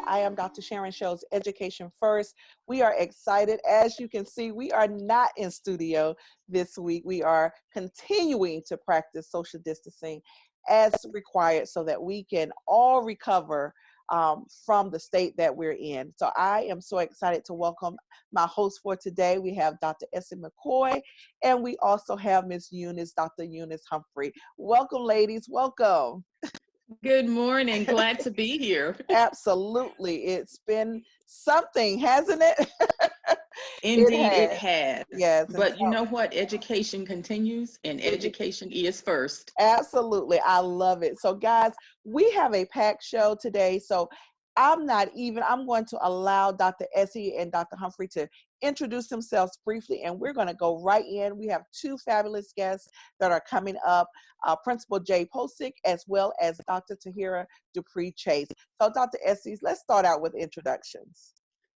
I Am Dr. Sharon show's Education First. We are excited. As you can see, we are not in studio this week. We are continuing to practice social distancing as required so that we can all recover from the state that we're in. So I am so excited to welcome my host for today. We have Dr. Essie McKoy, and we also have Miss Eunice, Dr. Eunice Humphrey. Welcome, ladies. Welcome. Good morning. Glad to be here. Absolutely. It's been something, hasn't it? Indeed, it has. Yes. And But you know what? Education continues, and education is first. absolutely. I love it. So, guys, we have a packed show today. So, I'm going to allow Dr. Essie and Dr. Humphrey to introduce themselves briefly, and we're going to go right in. We have two fabulous guests that are coming up, Principal Jay Posick, as well as Dr. Tahira Dupree Chase. So, Dr. Essie, let's start out with introductions.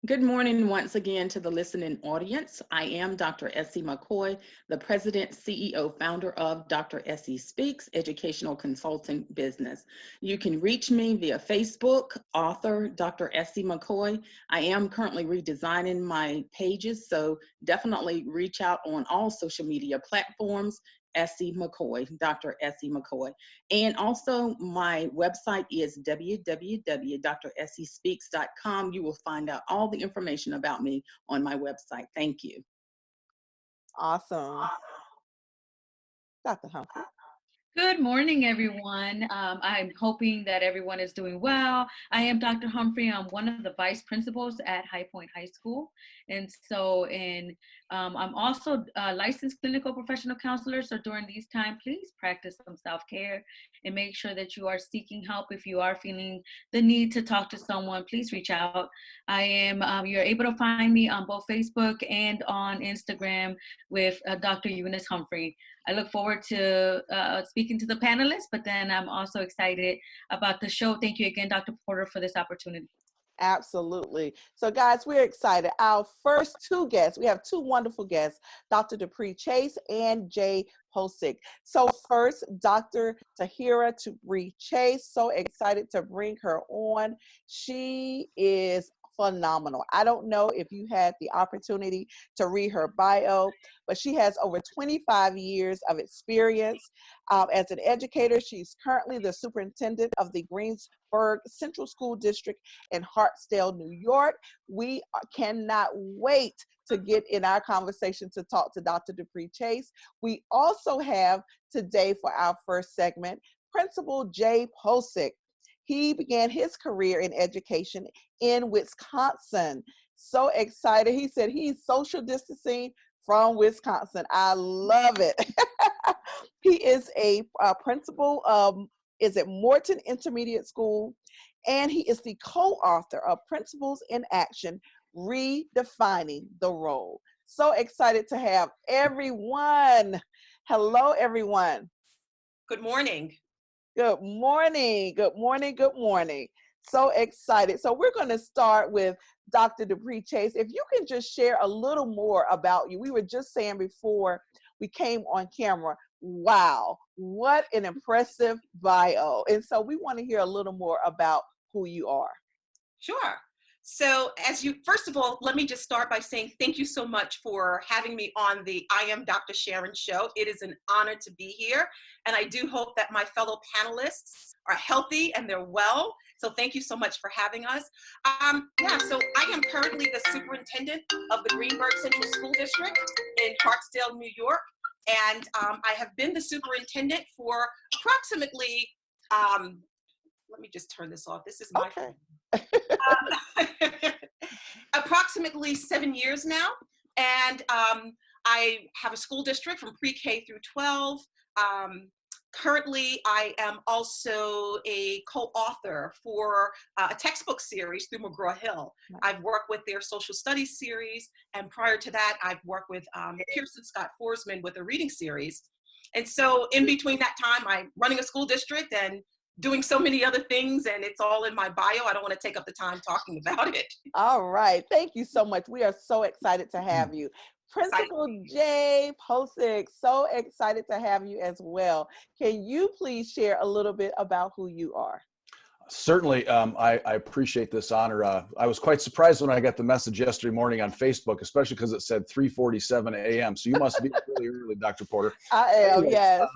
Good morning once again to the listening audience. I am Dr. Essie McKoy, the President, CEO, founder of Dr. Essie Speaks, educational consulting business. You can reach me via Facebook, author Dr. Essie McKoy. I am currently redesigning my pages, so definitely reach out on all social media platforms. Essie McKoy, Dr. Essie McKoy. And also my website is www.dressiespeaks.com. You will find out all the information about me on my website. Thank you. Awesome. Dr. Humphrey. Good morning, everyone. I'm hoping that everyone is doing well. I am Dr. Humphrey. I'm one of the vice principals at High Point High School. And so I'm also a licensed clinical professional counselor. So during these times, please practice some self-care and make sure that you are seeking help. If you are feeling the need to talk to someone, please reach out. You're able to find me on both Facebook and on Instagram with Dr. Eunice Humphrey. I look forward to speaking to the panelists, but then I'm also excited about the show. Thank you again, Dr. Porter, for this opportunity. Absolutely. So, guys, we're excited. Our first two guests, we have two wonderful guests, Dr. Dupree Chase and Jay Posick. So first, Dr. Tahira Dupree Chase, so excited to bring her on. She is phenomenal. I don't know if you had the opportunity to read her bio, but she has over 25 years of experience as an educator. She's currently the superintendent of the Greensburg Central School District in Hartsdale, New York. We cannot wait to get in our conversation to talk to Dr. Dupree Chase. We also have today for our first segment, Principal Jay Posick. He began his career in education in Wisconsin. So excited. He said he's social distancing from Wisconsin. I love it. He is a principal is at Morton Intermediate School, and he is the co-author of Principals in Action, Redefining the Role. So excited to have everyone. Hello, everyone. Good morning. Good morning. Good morning. Good morning. So excited. So we're going to start with Dr. Dupree Chase. If you can just share a little more about you. We were just saying before we came on camera, wow, what an impressive bio. And so we want to hear a little more about who you are. Sure. So first of all, let me just start by saying thank you so much for having me on the I Am Dr. Sharon show. It is an honor to be here. And I do hope that my fellow panelists are healthy and they're well. So thank you so much for having us. So I am currently the superintendent of the Greensburg Central School District in Hartsdale, New York. And I have been the superintendent for approximately, let me just turn this off. This is my phone. Approximately 7 years now. And I have a school district from pre-K through 12. Currently, I am also a co-author for a textbook series through McGraw-Hill. I've worked with their social studies series, and prior to that, I've worked with Pearson Scott Forsman with a reading series. And so in between that time, I'm running a school district and doing so many other things, and it's all in my bio. I don't want to take up the time talking about it. All right. Thank you so much. We are so excited to have you. Principal Jay Posick, so excited to have you as well. Can you please share a little bit about who you are? Certainly, I appreciate this honor. I was quite surprised when I got the message yesterday morning on Facebook, especially because it said 3:47 a.m. So you must be really early, Dr. Porter. I am, Anyways, yes.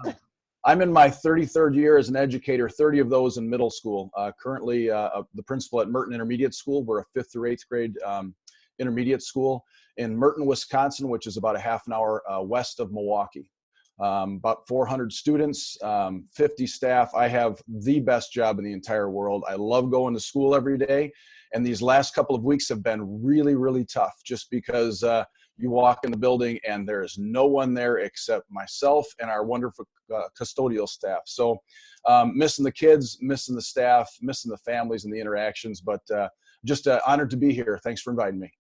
I'm in my 33rd year as an educator, 30 of those in middle school. Currently, the principal at Merton Intermediate School. We're a 5th through 8th grade intermediate school in Merton, Wisconsin, which is about a half an hour west of Milwaukee. About 400 students, 50 staff. I have the best job in the entire world. I love going to school every day. And these last couple of weeks have been really, really tough just because you walk in the building and there is no one there except myself and our wonderful custodial staff. So missing the kids, missing the staff, missing the families and the interactions, but just honored to be here. Thanks for inviting me.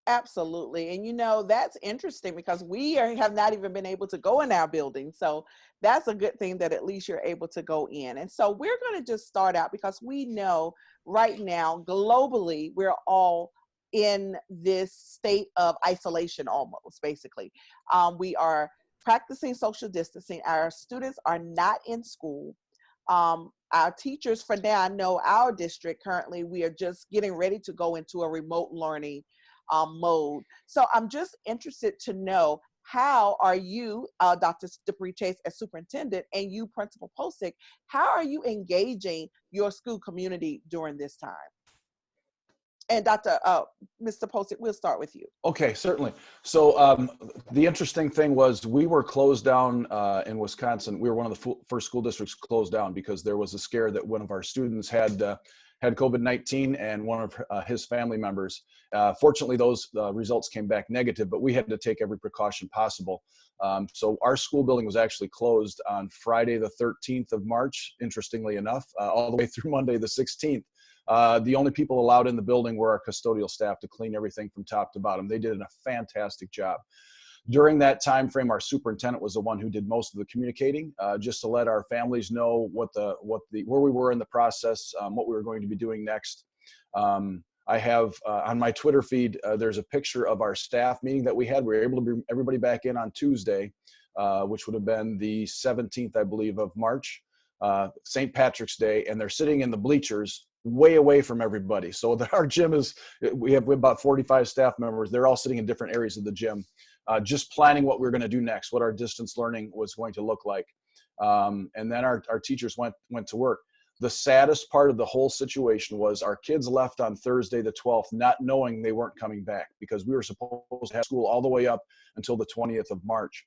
Absolutely. And you know, that's interesting because have not even been able to go in our building. So that's a good thing that at least you're able to go in. And so we're going to just start out because we know right now, globally, we're all in this state of isolation almost, basically. We are practicing social distancing. Our students are not in school. Our teachers, for now, I know our district currently, we are just getting ready to go into a remote learning mode. So I'm just interested to know, how are you, Dr. Dupree Chase, as superintendent, and you, Principal Posick, how are you engaging your school community during this time? And Mr. Posick, we'll start with you. Okay, certainly. So the interesting thing was we were closed down in Wisconsin. We were one of the first school districts closed down because there was a scare that one of our students had COVID-19 and one of his family members. Fortunately, those results came back negative, but we had to take every precaution possible. So our school building was actually closed on Friday, the 13th of March, interestingly enough, all the way through Monday, the 16th. The only people allowed in the building were our custodial staff to clean everything from top to bottom. They did a fantastic job. During that time frame, our superintendent was the one who did most of the communicating, just to let our families know where we were in the process, what we were going to be doing next. I have on my Twitter feed, there's a picture of our staff meeting that we had. We were able to bring everybody back in on Tuesday, which would have been the 17th, I believe, of March, St. Patrick's Day, and they're sitting in the bleachers way away from everybody. So our gym we have about 45 staff members. They're all sitting in different areas of the gym, just planning what we're going to do next, what our distance learning was going to look like. And then our teachers went to work. The saddest part of the whole situation was our kids left on Thursday, the 12th, not knowing they weren't coming back because we were supposed to have school all the way up until the 20th of March.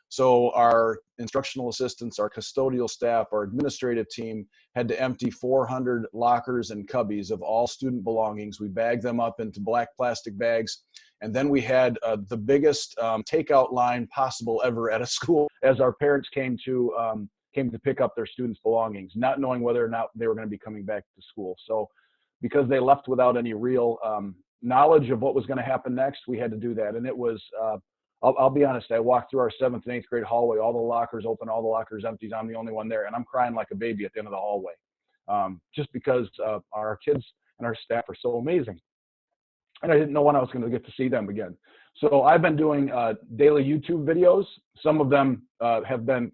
So our instructional assistants, our custodial staff, our administrative team had to empty 400 lockers and cubbies of all student belongings. We bagged them up into black plastic bags. And then we had the biggest takeout line possible ever at a school as our parents came to pick up their students' belongings, not knowing whether or not they were going to be coming back to school. So because they left without any real knowledge of what was going to happen next, we had to do that. And it was, I'll be honest, I walked through our 7th and 8th grade hallway, all the lockers open, all the lockers empty. I'm the only one there. And I'm crying like a baby at the end of the hallway, just because our kids and our staff are so amazing. And I didn't know when I was going to get to see them again. So I've been doing daily YouTube videos. Some of them have been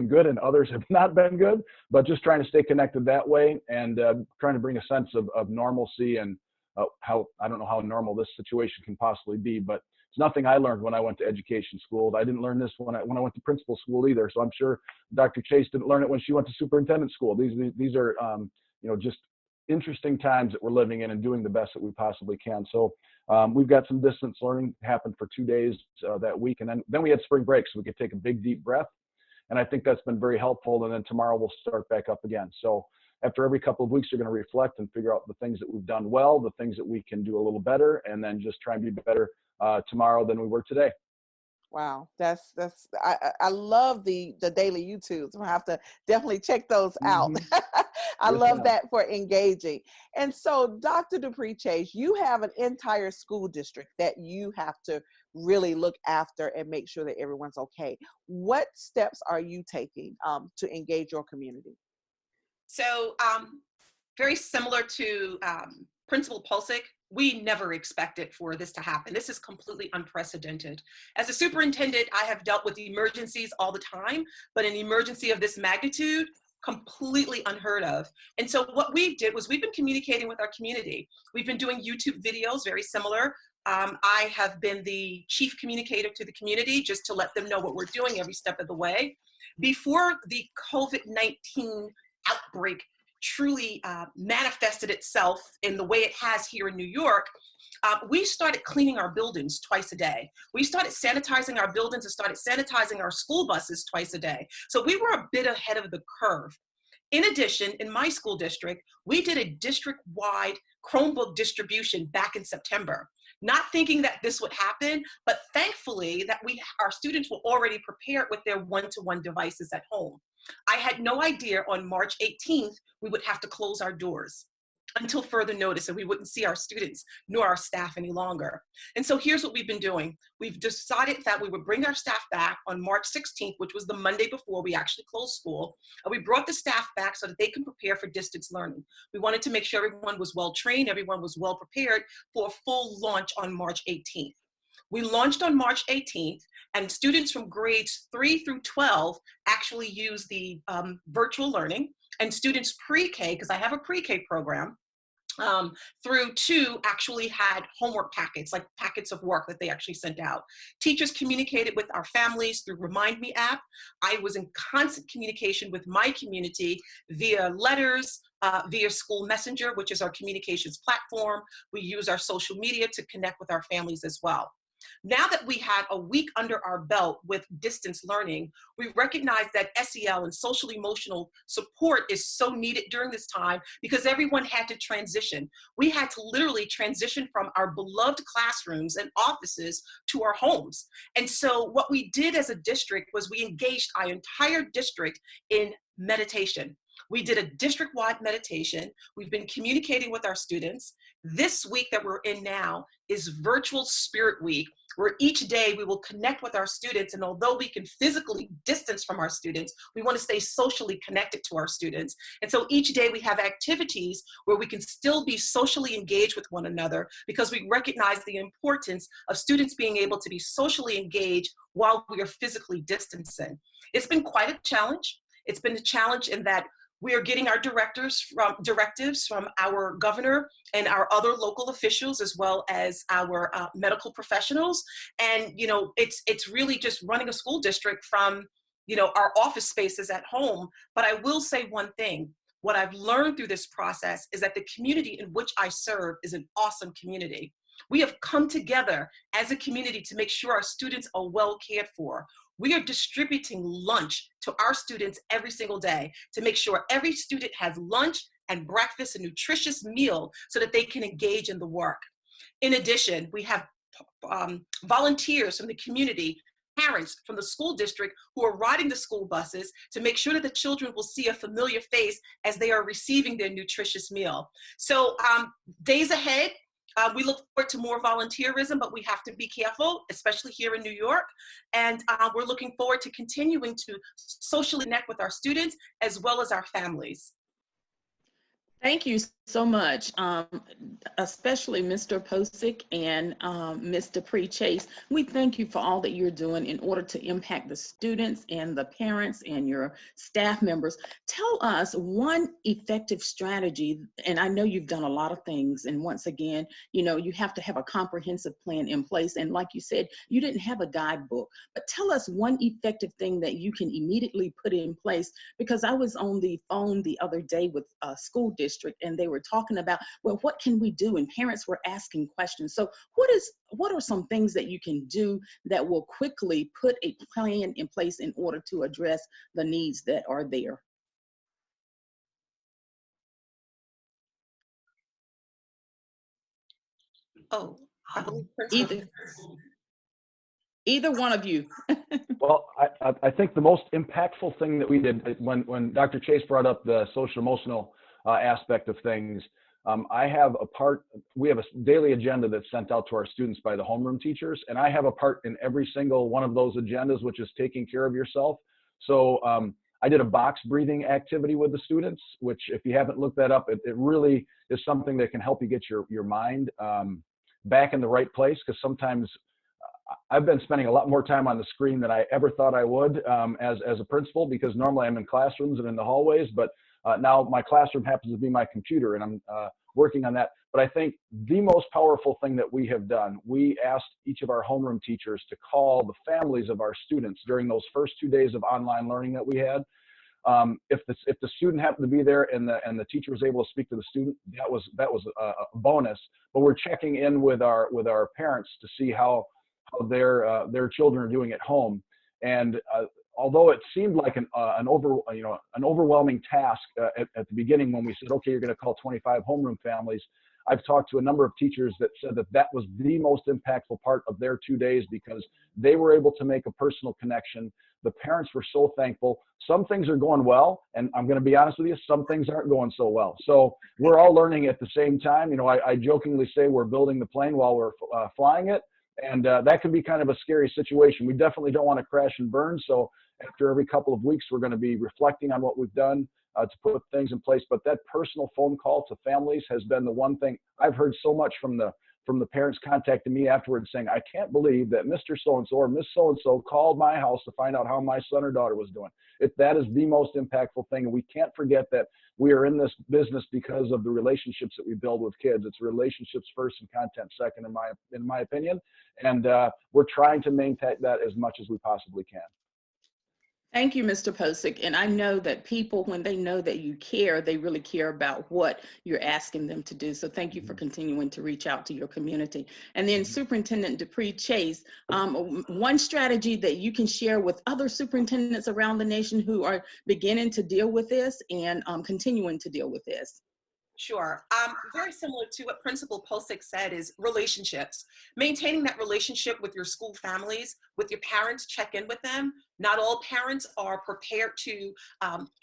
good and others have not been good, but just trying to stay connected that way and trying to bring a sense of normalcy and how, I don't know how normal this situation can possibly be, but it's nothing I learned when I went to education school. I didn't learn this when I went to principal school either. So I'm sure Dr. Chase didn't learn it when she went to superintendent school. These are just interesting times that we're living in and doing the best that we possibly can. So we've got some distance learning happen for 2 days that week. And then we had spring break, so we could take a big, deep breath. And I think that's been very helpful. And then tomorrow we'll start back up again. So after every couple of weeks, you're going to reflect and figure out the things that we've done well, the things that we can do a little better, and then just try and be better tomorrow than we were today. Wow, I love the daily YouTubes. I'll have to definitely check those out. I love that for engaging. And so, Dr. Dupree Chase, you have an entire school district that you have to really look after and make sure that everyone's okay. What steps are you taking to engage your community? So very similar to Principal Posick, we never expected for this to happen. This is completely unprecedented. As a superintendent, I have dealt with emergencies all the time, but an emergency of this magnitude, completely unheard of. And so what we did was we've been communicating with our community. We've been doing YouTube videos, very similar. I have been the chief communicator to the community just to let them know what we're doing every step of the way. Before the COVID-19 outbreak truly manifested itself in the way it has here in New York, we started cleaning our buildings twice a day. We started sanitizing our buildings and started sanitizing our school buses twice a day. So we were a bit ahead of the curve. In addition, in my school district, we did a district-wide Chromebook distribution back in September. Not thinking that this would happen, but thankfully that our students were already prepared with their one-to-one devices at home. I had no idea on March 18th, we would have to close our doors until further notice, and we wouldn't see our students nor our staff any longer. And so here's what we've been doing. We've decided that we would bring our staff back on March 16th, which was the Monday before we actually closed school. And we brought the staff back so that they can prepare for distance learning. We wanted to make sure everyone was well trained, everyone was well prepared for a full launch on March 18th. We launched on March 18th, and students from grades 3 through 12 actually use the virtual learning, and students pre-K, because I have a pre-K program, through 2 actually had homework packets, like packets of work that they actually sent out. Teachers communicated with our families through Remind Me app. I was in constant communication with my community via letters, via School Messenger, which is our communications platform. We use our social media to connect with our families as well. Now that we had a week under our belt with distance learning, we recognize that SEL and social emotional support is so needed during this time because everyone had to transition. We had to literally transition from our beloved classrooms and offices to our homes. And so what we did as a district was we engaged our entire district in meditation. We did a district-wide meditation. We've been communicating with our students. This week that we're in now is Virtual Spirit Week, where each day we will connect with our students. And although we can physically distance from our students, we want to stay socially connected to our students. And so each day we have activities where we can still be socially engaged with one another because we recognize the importance of students being able to be socially engaged while we are physically distancing. It's been quite a challenge. It's been a challenge in that we are getting our directives from our governor and our other local officials, as well as our medical professionals. And, you know, it's really just running a school district from, you know, our office spaces at home. But I will say one thing. What I've learned through this process is that the community in which I serve is an awesome community. We have come together as a community to make sure our students are well cared for. We are distributing lunch to our students every single day to make sure every student has lunch and breakfast, a nutritious meal so that they can engage in the work. In addition, we have volunteers from the community, parents from the school district who are riding the school buses to make sure that the children will see a familiar face as they are receiving their nutritious meal. So days ahead, we look forward to more volunteerism, but we have to be careful, especially here in New York. And we're looking forward to continuing to socially connect with our students as well as our families. Thank you so much, especially Mr. Posick and Mr. Pre-Chase. We thank you for all that you're doing in order to impact the students and the parents and your staff members. Tell us one effective strategy, and I know you've done a lot of things, and once again, you know, you have to have a comprehensive plan in place, and like you said, you didn't have a guidebook, but tell us one effective thing that you can immediately put in place, because I was on the phone the other day with a school district, and they were talking about, well, what can we do? And parents were asking questions. So what are some things that you can do that will quickly put a plan in place in order to address the needs that are there? Oh, I believe Principal. Either one of you. Well, I think the most impactful thing that we did when Dr. Chase brought up the social emotional aspect of things, we have a daily agenda that's sent out to our students by the homeroom teachers, and I have a part in every single one of those agendas, which is taking care of yourself. So I did a box breathing activity with the students, which if you haven't looked that up, it really is something that can help you get your mind back in the right place, because sometimes I've been spending a lot more time on the screen than I ever thought I would as a principal, because normally I'm in classrooms and in the hallways, but now my classroom happens to be my computer, and I'm working on that. But I think the most powerful thing that we have done, we asked each of our homeroom teachers to call the families of our students during those first 2 days of online learning that we had. If the student happened to be there and the teacher was able to speak to the student, that was a bonus. But we're checking in with our parents to see how their children are doing at home. And although it seemed like an overwhelming task at the beginning when we said, okay, you're going to call 25 homeroom families, I've talked to a number of teachers that said that was the most impactful part of their 2 days, because they were able to make a personal connection. The parents were so thankful. Some things are going well, and I'm going to be honest with you, some things aren't going so well. So we're all learning at the same time. I jokingly say we're building the plane while we're flying it, and that can be kind of a scary situation. We definitely don't want to crash and burn. So after every couple of weeks, we're going to be reflecting on what we've done to put things in place. But that personal phone call to families has been the one thing I've heard so much from the parents contacting me afterwards saying, I can't believe that Mr. So-and-so or Miss So-and-so called my house to find out how my son or daughter was doing. That is the most impactful thing. And we can't forget that we are in this business because of the relationships that we build with kids. It's relationships first and content second, in my opinion. And we're trying to maintain that as much as we possibly can. Thank you, Mr. Posick. And I know that people, when they know that you care, they really care about what you're asking them to do. So thank you for continuing to reach out to your community. And then Superintendent Dupree Chase, one strategy that you can share with other superintendents around the nation who are beginning to deal with this and continuing to deal with this. Sure. Very similar to what Principal Posick said is relationships. Maintaining that relationship with your school families, with your parents, check in with them. Not all parents are prepared to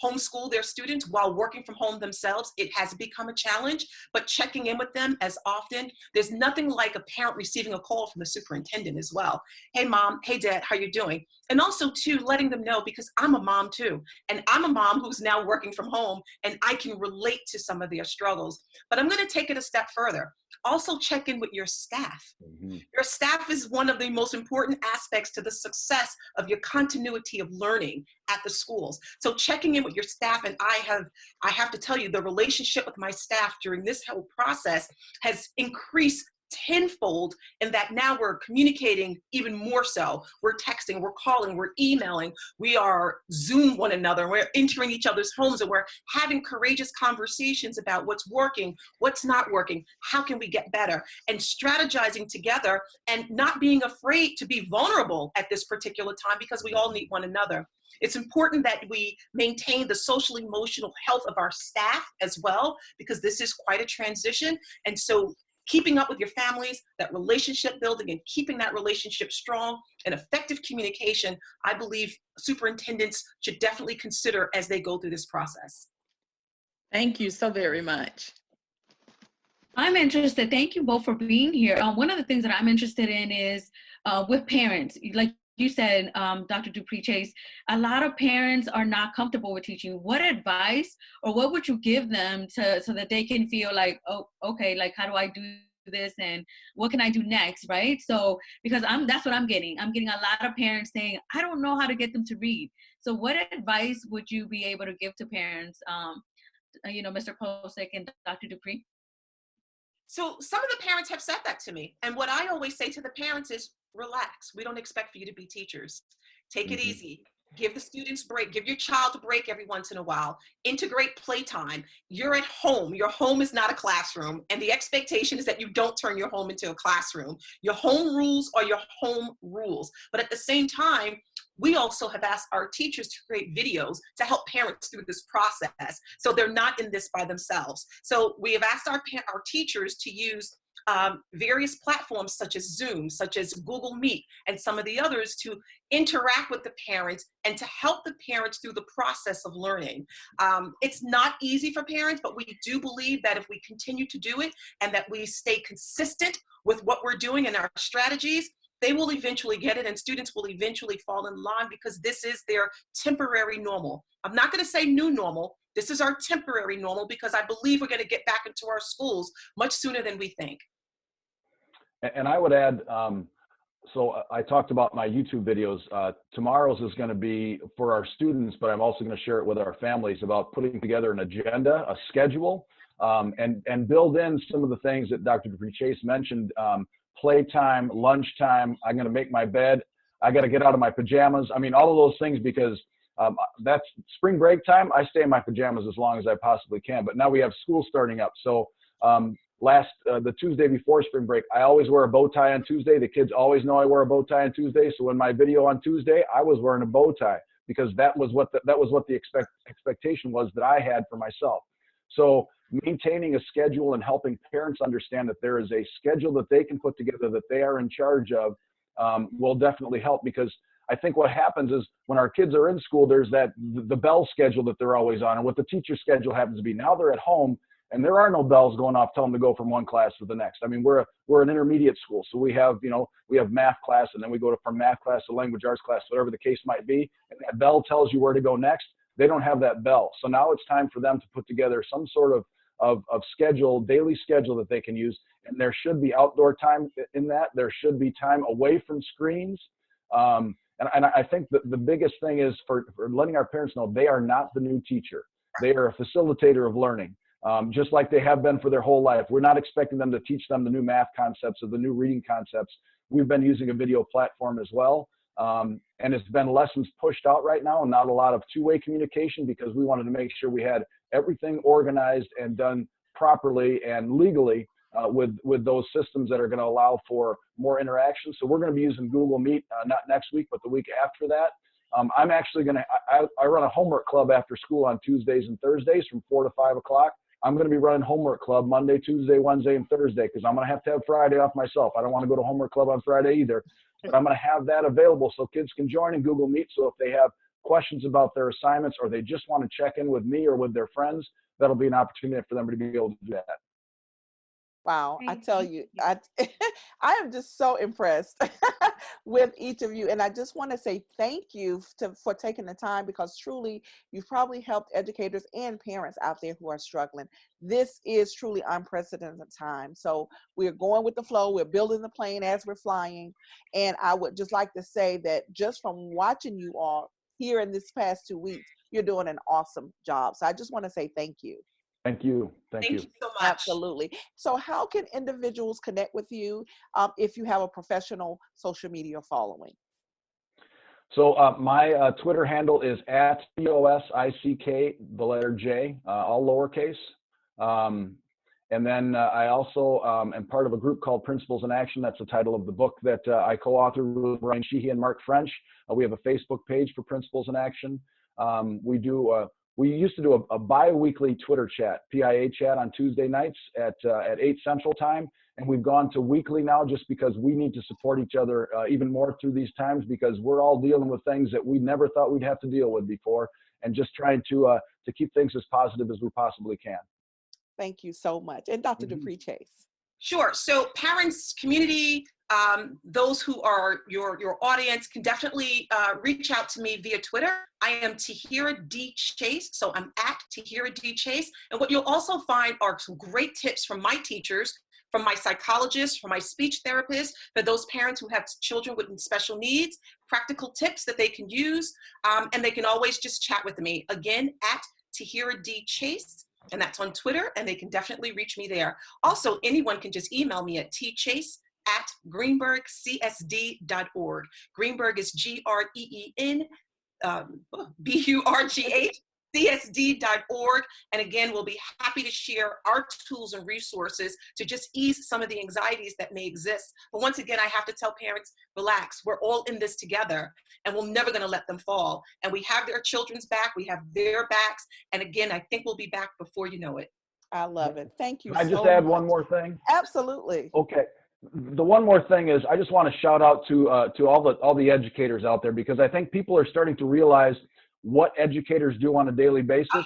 homeschool their students while working from home themselves. It has become a challenge, but checking in with them as often. There's nothing like a parent receiving a call from the superintendent as well. Hey, Mom. Hey, Dad. How you doing? And also, too, letting them know, because I'm a mom, too. And I'm a mom who's now working from home, and I can relate to some of their struggles. But I'm going to take it a step further. Also check in with your staff. Mm-hmm. Your staff is one of the most important aspects to the success of your continuity of learning at the schools. So checking in with your staff, and I have to tell you, the relationship with my staff during this whole process has increased tenfold, in that now we're communicating even more so. We're texting, we're calling, we're emailing, we are Zoom one another, we're entering each other's homes, and we're having courageous conversations about what's working, what's not working, how can we get better, and strategizing together and not being afraid to be vulnerable at this particular time, because we all need one another. It's important that we maintain the social emotional health of our staff as well, because this is quite a transition. And so keeping up with your families, that relationship building and keeping that relationship strong and effective communication, I believe superintendents should definitely consider as they go through this process. Thank you so very much. I'm interested. Thank you both for being here. One of the things that I'm interested in is with parents, like you said, Dr. Dupree Chase, a lot of parents are not comfortable with teaching. What advice or what would you give them so that they can feel like, oh, okay, like how do I do this and what can I do next, right? So because that's what I'm getting. I'm getting a lot of parents saying, I don't know how to get them to read. So what advice would you be able to give to parents, Mr. Posick and Dr. Dupree? So some of the parents have said that to me. And what I always say to the parents is, relax. We don't expect for you to be teachers. Take it easy. Give the students a break. Give your child a break every once in a while. Integrate playtime. You're at home. Your home is not a classroom. And the expectation is that you don't turn your home into a classroom. Your home rules are your home rules. But at the same time, we also have asked our teachers to create videos to help parents through this process, so they're not in this by themselves. So we have asked our teachers to use various platforms such as Zoom, such as Google Meet, and some of the others to interact with the parents and to help the parents through the process of learning. It's not easy for parents, but we do believe that if we continue to do it and that we stay consistent with what we're doing and our strategies, they will eventually get it, and students will eventually fall in line, because this is their temporary normal. I'm not going to say new normal. This is our temporary normal, because I believe we're going to get back into our schools much sooner than we think. And I would add, So I talked about my YouTube videos. Tomorrow's is going to be for our students, but I'm also going to share it with our families about putting together an agenda, a schedule, and build in some of the things that Dr. Dupree Chase mentioned, playtime, lunchtime, I'm going to make my bed, I got to get out of my pajamas. I mean, all of those things, because that's spring break time. I stay in my pajamas as long as I possibly can, but now we have school starting up. So the Tuesday before spring break, I always wear a bow tie on Tuesday. The kids always know I wear a bow tie on Tuesday. So in my video on Tuesday, I was wearing a bow tie because that was what the expectation was that I had for myself. So maintaining a schedule and helping parents understand that there is a schedule that they can put together that they are in charge of will definitely help, because I think what happens is when our kids are in school, there's the bell schedule that they're always on, and what the teacher schedule happens to be. Now they're at home and there are no bells going off telling them to go from one class to the next. I mean, we're an intermediate school, so we have math class, and then we go from math class to language arts class, whatever the case might be, and that bell tells you where to go next. They don't have that bell. So now it's time for them to put together some sort of schedule, daily schedule that they can use. And there should be outdoor time in that. There should be time away from screens. And I think that the biggest thing is for letting our parents know they are not the new teacher. They are a facilitator of learning, just like they have been for their whole life. We're not expecting them to teach them the new math concepts or the new reading concepts. We've been using a video platform as well. And it's been lessons pushed out right now and not a lot of two-way communication, because we wanted to make sure we had everything organized and done properly and legally with those systems that are going to allow for more interaction. So we're going to be using Google Meet, not next week, but the week after that. I'm actually I run a homework club after school on Tuesdays and Thursdays from 4 to 5 o'clock. I'm going to be running homework club Monday, Tuesday, Wednesday, and Thursday, because I'm going to have Friday off myself. I don't want to go to homework club on Friday either. But I'm going to have that available so kids can join in Google Meet. So if they have questions about their assignments, or they just want to check in with me or with their friends, that'll be an opportunity for them to be able to do that. Wow, I tell you, I am just so impressed with each of you. And I just want to say thank you for taking the time, because truly you've probably helped educators and parents out there who are struggling. This is truly unprecedented time. So we're going with the flow. We're building the plane as we're flying. And I would just like to say that just from watching you all here in this past 2 weeks, you're doing an awesome job. So I just want to say thank you. Thank you. Thank you so much. Absolutely. So how can individuals connect with you if you have a professional social media following? So my Twitter handle is @POSICK, the letter J, all lowercase. And then I also am part of a group called Principals in Action. That's the title of the book that I co-authored with Ryan Sheehy and Mark French. We have a Facebook page for Principals in Action. We used to do a bi-weekly Twitter chat, PIA chat, on Tuesday nights at 8 Central Time. And we've gone to weekly now, just because we need to support each other even more through these times, because we're all dealing with things that we never thought we'd have to deal with before, and just trying to keep things as positive as we possibly can. Thank you so much. And Dr. Dupree Chase. Sure. So parents, community, those who are your audience can definitely reach out to me via Twitter. I am Tahira D. Chase, so I'm at Tahira D. Chase. And what you'll also find are some great tips from my teachers, from my psychologists, from my speech therapists, for those parents who have children with special needs, practical tips that they can use, and they can always just chat with me. Again, at Tahira D. Chase. And that's on Twitter, and they can definitely reach me there. Also, anyone can just email me at tchase@greenburgcsd.org. Greenburg is GREEN-BURGH-CSD.org. And again, we'll be happy to share our tools and resources to just ease some of the anxieties that may exist. But once again, I have to tell parents, relax, we're all in this together, and we're never going to let them fall. And we have their children's back, we have their backs. And again, I think we'll be back before you know it. I love it. Thank you. Can I just add one more thing? Absolutely. Okay. The one more thing is, I just want to shout out to all the educators out there, because I think people are starting to realize what educators do on a daily basis.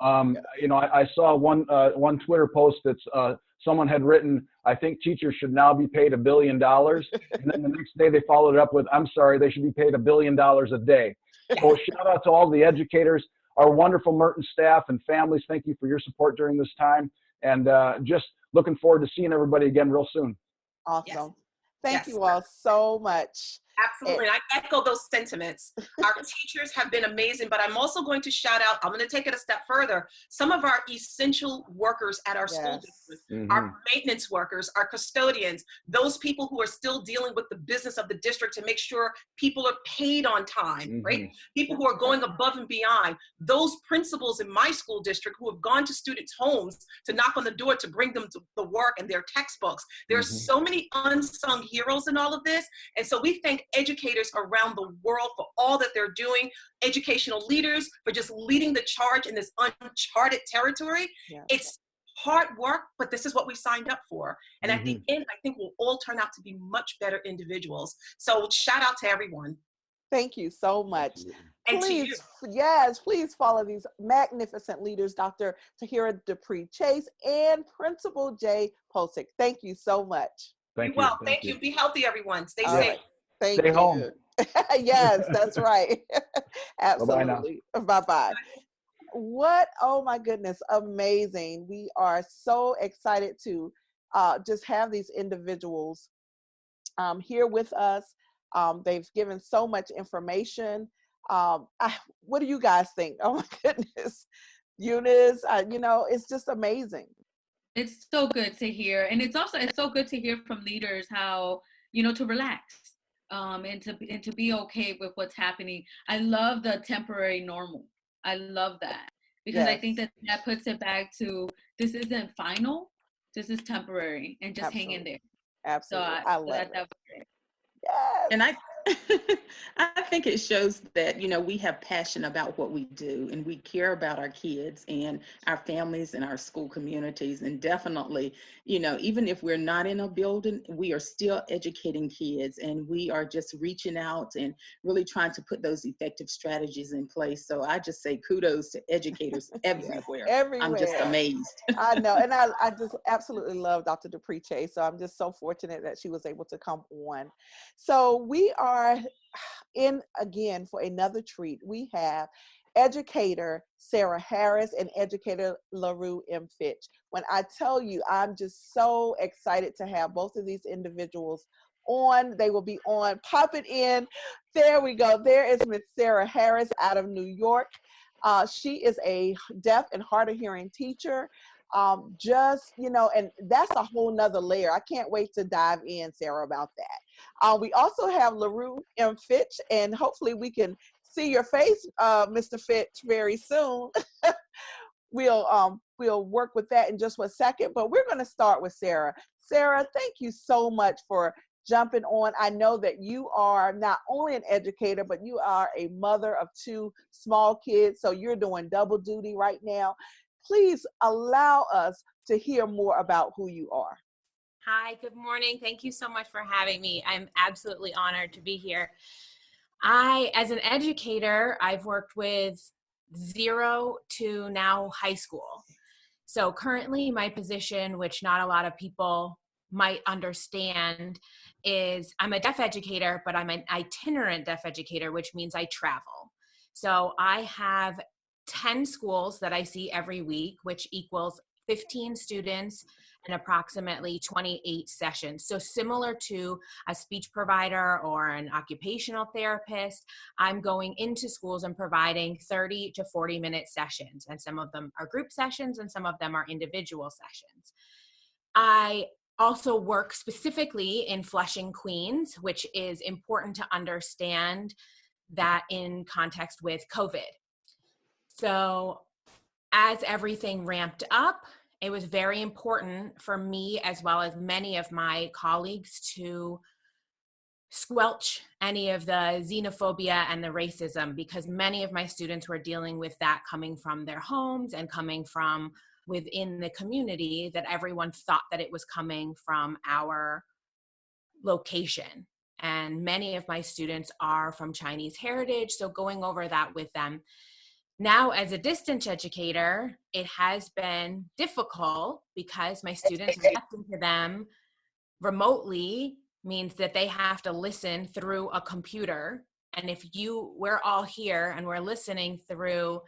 I saw one Twitter post that's someone had written, I think teachers should now be paid $1 billion. And then the next day they followed it up with, I'm sorry, they should be paid $1 billion a day. So shout out to all the educators, our wonderful Merton staff and families. Thank you for your support during this time. And just looking forward to seeing everybody again real soon. Awesome. Yes. Thank Yes. you all so much. Absolutely. And I echo those sentiments. Our teachers have been amazing, but I'm also going to shout out, I'm going to take it a step further, some of our essential workers at our school district, our maintenance workers, our custodians, those people who are still dealing with the business of the district to make sure people are paid on time, right? People who are going above and beyond. Those principals in my school district who have gone to students' homes to knock on the door to bring them to the work and their textbooks. There are so many unsung heroes in all of this. And so we thank educators around the world for all that they're doing, educational leaders for just leading the charge in this uncharted territory. It's hard work, but this is what we signed up for. And at the end, I think we'll all turn out to be much better individuals. So shout out to everyone. Thank you so much. And please, yes, please follow these magnificent leaders, Dr. Tahira Dupree Chase and Principal Jay Posick. Thank you so much. Thank you. Well, thank you. Be healthy, everyone. Stay safe. Right. Thank Stay you. home. Yes, that's right. Absolutely. Bye-bye. What, oh my goodness, amazing. We are so excited to just have these individuals here with us. They've given so much information. What do you guys think? Oh my goodness. Eunice, you know, it's just amazing. It's so good to hear. And it's so good to hear from leaders how, you know, to relax. And to be okay with what's happening. I love the temporary normal. I love that because I think that puts it back to this isn't final. This is temporary, and just hang in there. Absolutely, So I love that it. was great. Yes. And I think it shows that, you know, we have passion about what we do and we care about our kids and our families and our school communities. And definitely, you know, even if we're not in a building, we are still educating kids and we are just reaching out and really trying to put those effective strategies in place. So I just say kudos to educators everywhere. Everywhere. I'm just amazed. I know. And I just absolutely love Dr. Dupree Chase. So I'm just so fortunate that she was able to come on. So we are in again for another treat. We have educator Sarah Harris and educator LaRue M. Fitch. When I tell you, I'm just so excited to have both of these individuals on. They will be on. Pop it in. There we go. There is Miss Sarah Harris out of New York. She is a deaf and hard of hearing teacher. Just, you know, and that's a whole nother layer. I can't wait to dive in, Sarah, about that. We also have LaRue M. Fitch, and hopefully we can see your face, Mr. Fitch, very soon. We'll work with that in just 1 second, but we're going to start with Sarah. Sarah, thank you so much for jumping on. I know that you are not only an educator, but you are a mother of 2 small kids, so you're doing double duty right now. Please allow us to hear more about who you are. Hi, good morning. Thank you so much for having me. I'm absolutely honored to be here. As an educator, I've worked with 0 to now high school. So currently my position, which not a lot of people might understand, is I'm a deaf educator, but I'm an itinerant deaf educator, which means I travel. So I have 10 schools that I see every week, which equals 15 students and approximately 28 sessions. So similar to a speech provider or an occupational therapist, I'm going into schools and providing 30 to 40 minute sessions. And some of them are group sessions and some of them are individual sessions. I also work specifically in Flushing, Queens, which is important to understand that in context with COVID. So as everything ramped up, it was very important for me, as well as many of my colleagues, to squelch any of the xenophobia and the racism, because many of my students were dealing with that coming from their homes and coming from within the community, that everyone thought that it was coming from our location. And many of my students are from Chinese heritage, so going over that with them. Now, as a distance educator, it has been difficult because my students reacting to them remotely means that they have to listen through a computer. And if we're all here and we're listening through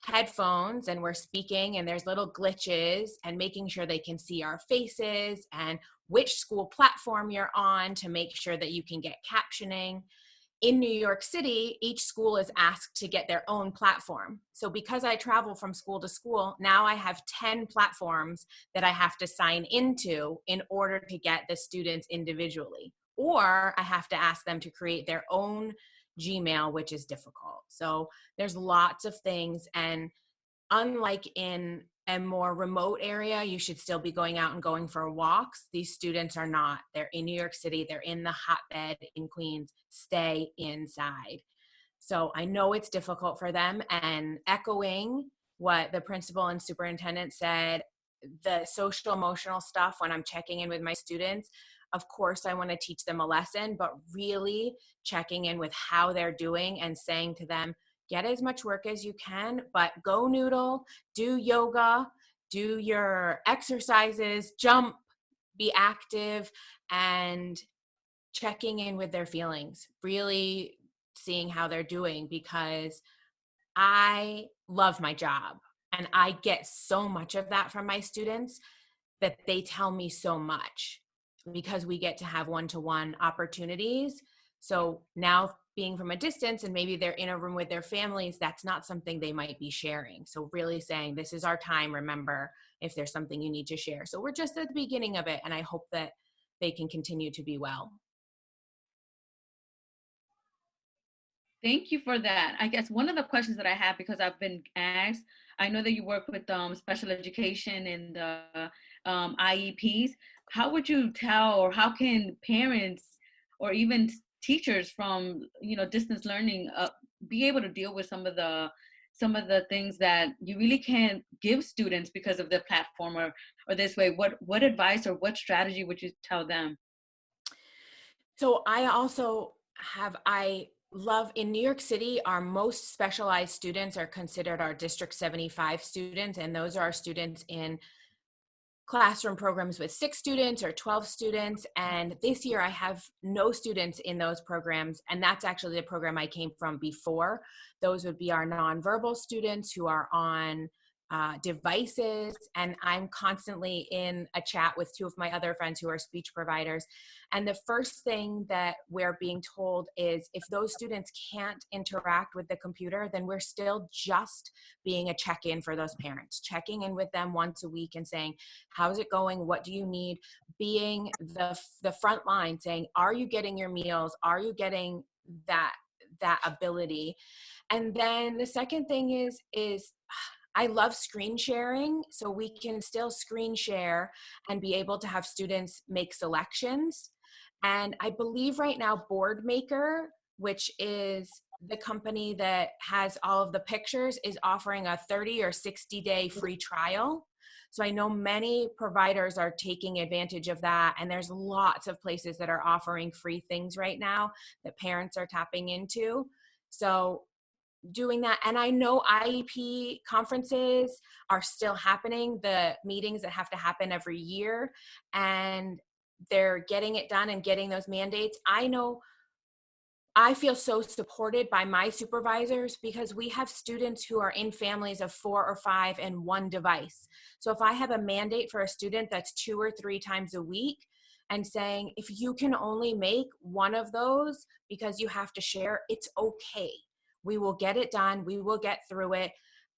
headphones and we're speaking and there's little glitches, and making sure they can see our faces and which school platform you're on to make sure that you can get captioning. In New York City, each school is asked to get their own platform. So because I travel from school to school, now I have 10 platforms that I have to sign into in order to get the students individually. Or I have to ask them to create their own Gmail, which is difficult. So there's lots of things. And unlike in a more remote area, you should still be going out and going for walks. These students are not. They're in New York City. They're in the hotbed in Queens. Stay inside. So I know it's difficult for them. And echoing what the principal and superintendent said, the social emotional stuff when I'm checking in with my students, of course I want to teach them a lesson, but really checking in with how they're doing and saying to them, get as much work as you can, but go noodle, do yoga, do your exercises, jump, be active, and checking in with their feelings, really seeing how they're doing, because I love my job and I get so much of that from my students that they tell me so much because we get to have one-to-one opportunities. So now being from a distance and maybe they're in a room with their families, that's not something they might be sharing. So really saying, this is our time, remember, if there's something you need to share. So we're just at the beginning of it, and I hope that they can continue to be well. Thank you for that. I guess one of the questions that I have, because I've been asked, I know that you work with special education and IEPs. How would you tell, or how can parents or even teachers from distance learning be able to deal with some of the things that you really can't give students because of the platform or this way? What advice or what strategy would you tell them? So I love in New York City, our most specialized students are considered our District 75 students, and those are our students in classroom programs with 6 students or 12 students. And this year I have no students in those programs, and that's actually the program I came from before. Those would be our nonverbal students who are on devices, and I'm constantly in a chat with 2 of my other friends who are speech providers. And the first thing that we're being told is if those students can't interact with the computer, then we're still just being a check-in for those parents, checking in with them once a week and saying, how's it going? What do you need? Being the front line, saying, are you getting your meals? Are you getting that ability? And then the second thing is I love screen sharing, so we can still screen share and be able to have students make selections. And I believe right now Boardmaker, which is the company that has all of the pictures, is offering a 30 or 60-day free trial. So I know many providers are taking advantage of that, and there's lots of places that are offering free things right now that parents are tapping into. So doing that. And I know IEP conferences are still happening, the meetings that have to happen every year, and they're getting it done and getting those mandates. I know I feel so supported by my supervisors because we have students who are in families of 4 or 5 and 1 device. So if I have a mandate for a student that's 2 or 3 times a week and saying, if you can only make one of those because you have to share, it's okay. We will get it done. We will get through it.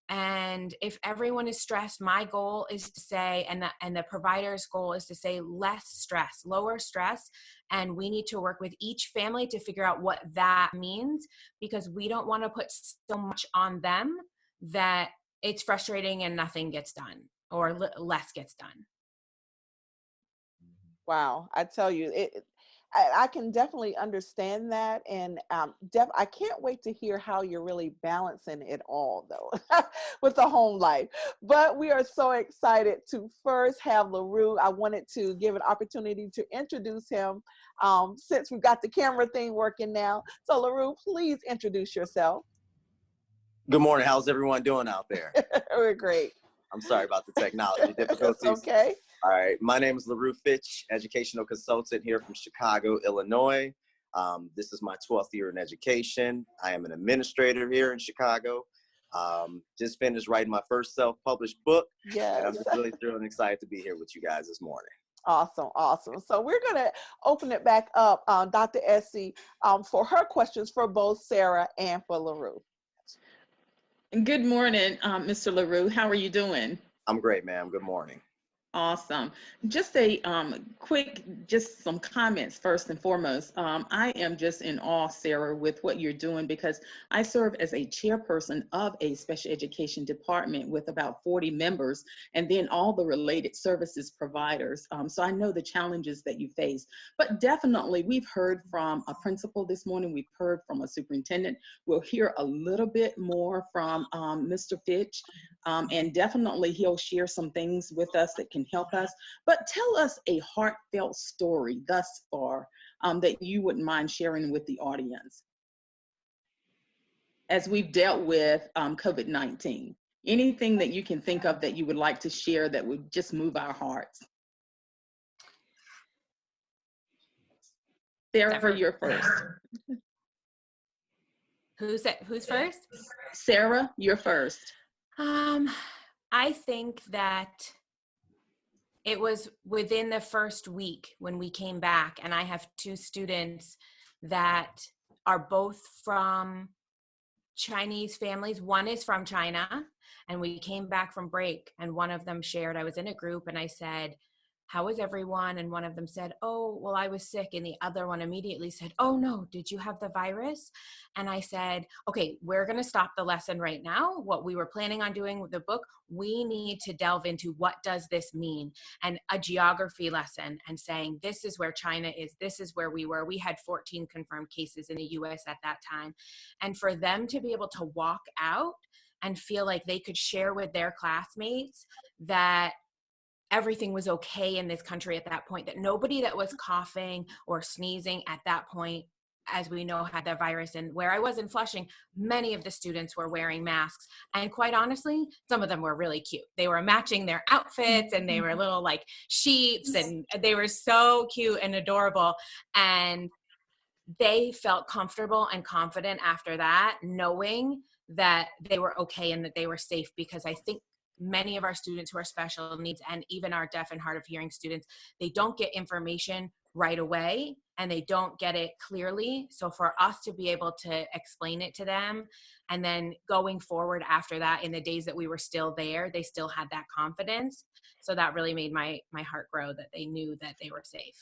And if everyone is stressed, my goal is to say, and the provider's goal is to say less stress, lower stress. And we need to work with each family to figure out what that means, because we don't want to put so much on them that it's frustrating and nothing gets done or less gets done. Wow, I tell you, I can definitely understand that, and I can't wait to hear how you're really balancing it all, though, with the home life. But we are so excited to first have LaRue. I wanted to give an opportunity to introduce him since we've got the camera thing working now. So LaRue, please introduce yourself. Good morning. How's everyone doing out there? We're great. I'm sorry about the technology difficulties. That's okay. All right. My name is LaRue Fitch, educational consultant here from Chicago, Illinois. This is my 12th year in education. I am an administrator here in Chicago. Just finished writing my first self-published book. Yes. And I'm just really thrilled and excited to be here with you guys this morning. Awesome, awesome. So we're going to open it back up, Dr. Essie, for her questions for both Sarah and for LaRue. Good morning, Mr. LaRue. How are you doing? I'm great, ma'am. Good morning. Awesome. Just a quick, just some comments first and foremost. I am just in awe, Sarah, with what you're doing, because I serve as a chairperson of a special education department with about 40 members, and then all the related services providers. So I know the challenges that you face, but definitely we've heard from a principal this morning. We've heard from a superintendent. We'll hear a little bit more from Mr. Fitch, and definitely he'll share some things with us that can help us. But tell us a heartfelt story thus far that you wouldn't mind sharing with the audience as we've dealt with COVID-19. Anything that you can think of that you would like to share that would just move our hearts. Sarah, you're first. Who's first? Sarah, you're first. I think that it was within the first week when we came back, and I have two students that are both from Chinese families. One is from China, and we came back from break, and one of them shared, I was in a group and I said, how is everyone? And one of them said, oh, well, I was sick. And the other one immediately said, oh no, did you have the virus? And I said, okay, we're going to stop the lesson right now. What we were planning on doing with the book, we need to delve into what does this mean? And a geography lesson, and saying, this is where China is. This is where we were. We had 14 confirmed cases in the US at that time. And for them to be able to walk out and feel like they could share with their classmates that everything was okay in this country at that point, that nobody that was coughing or sneezing at that point, as we know, had the virus. And where I was in Flushing, many of the students were wearing masks. And quite honestly, some of them were really cute. They were matching their outfits, and they were little like sheeps, and they were so cute and adorable. And they felt comfortable and confident after that, knowing that they were okay and that they were safe, because I think many of our students who are special needs, and even our deaf and hard of hearing students, they don't get information right away and they don't get it clearly. So for us to be able to explain it to them, and then going forward after that, in the days that we were still there, they still had that confidence. So that really made my heart grow, that they knew that they were safe.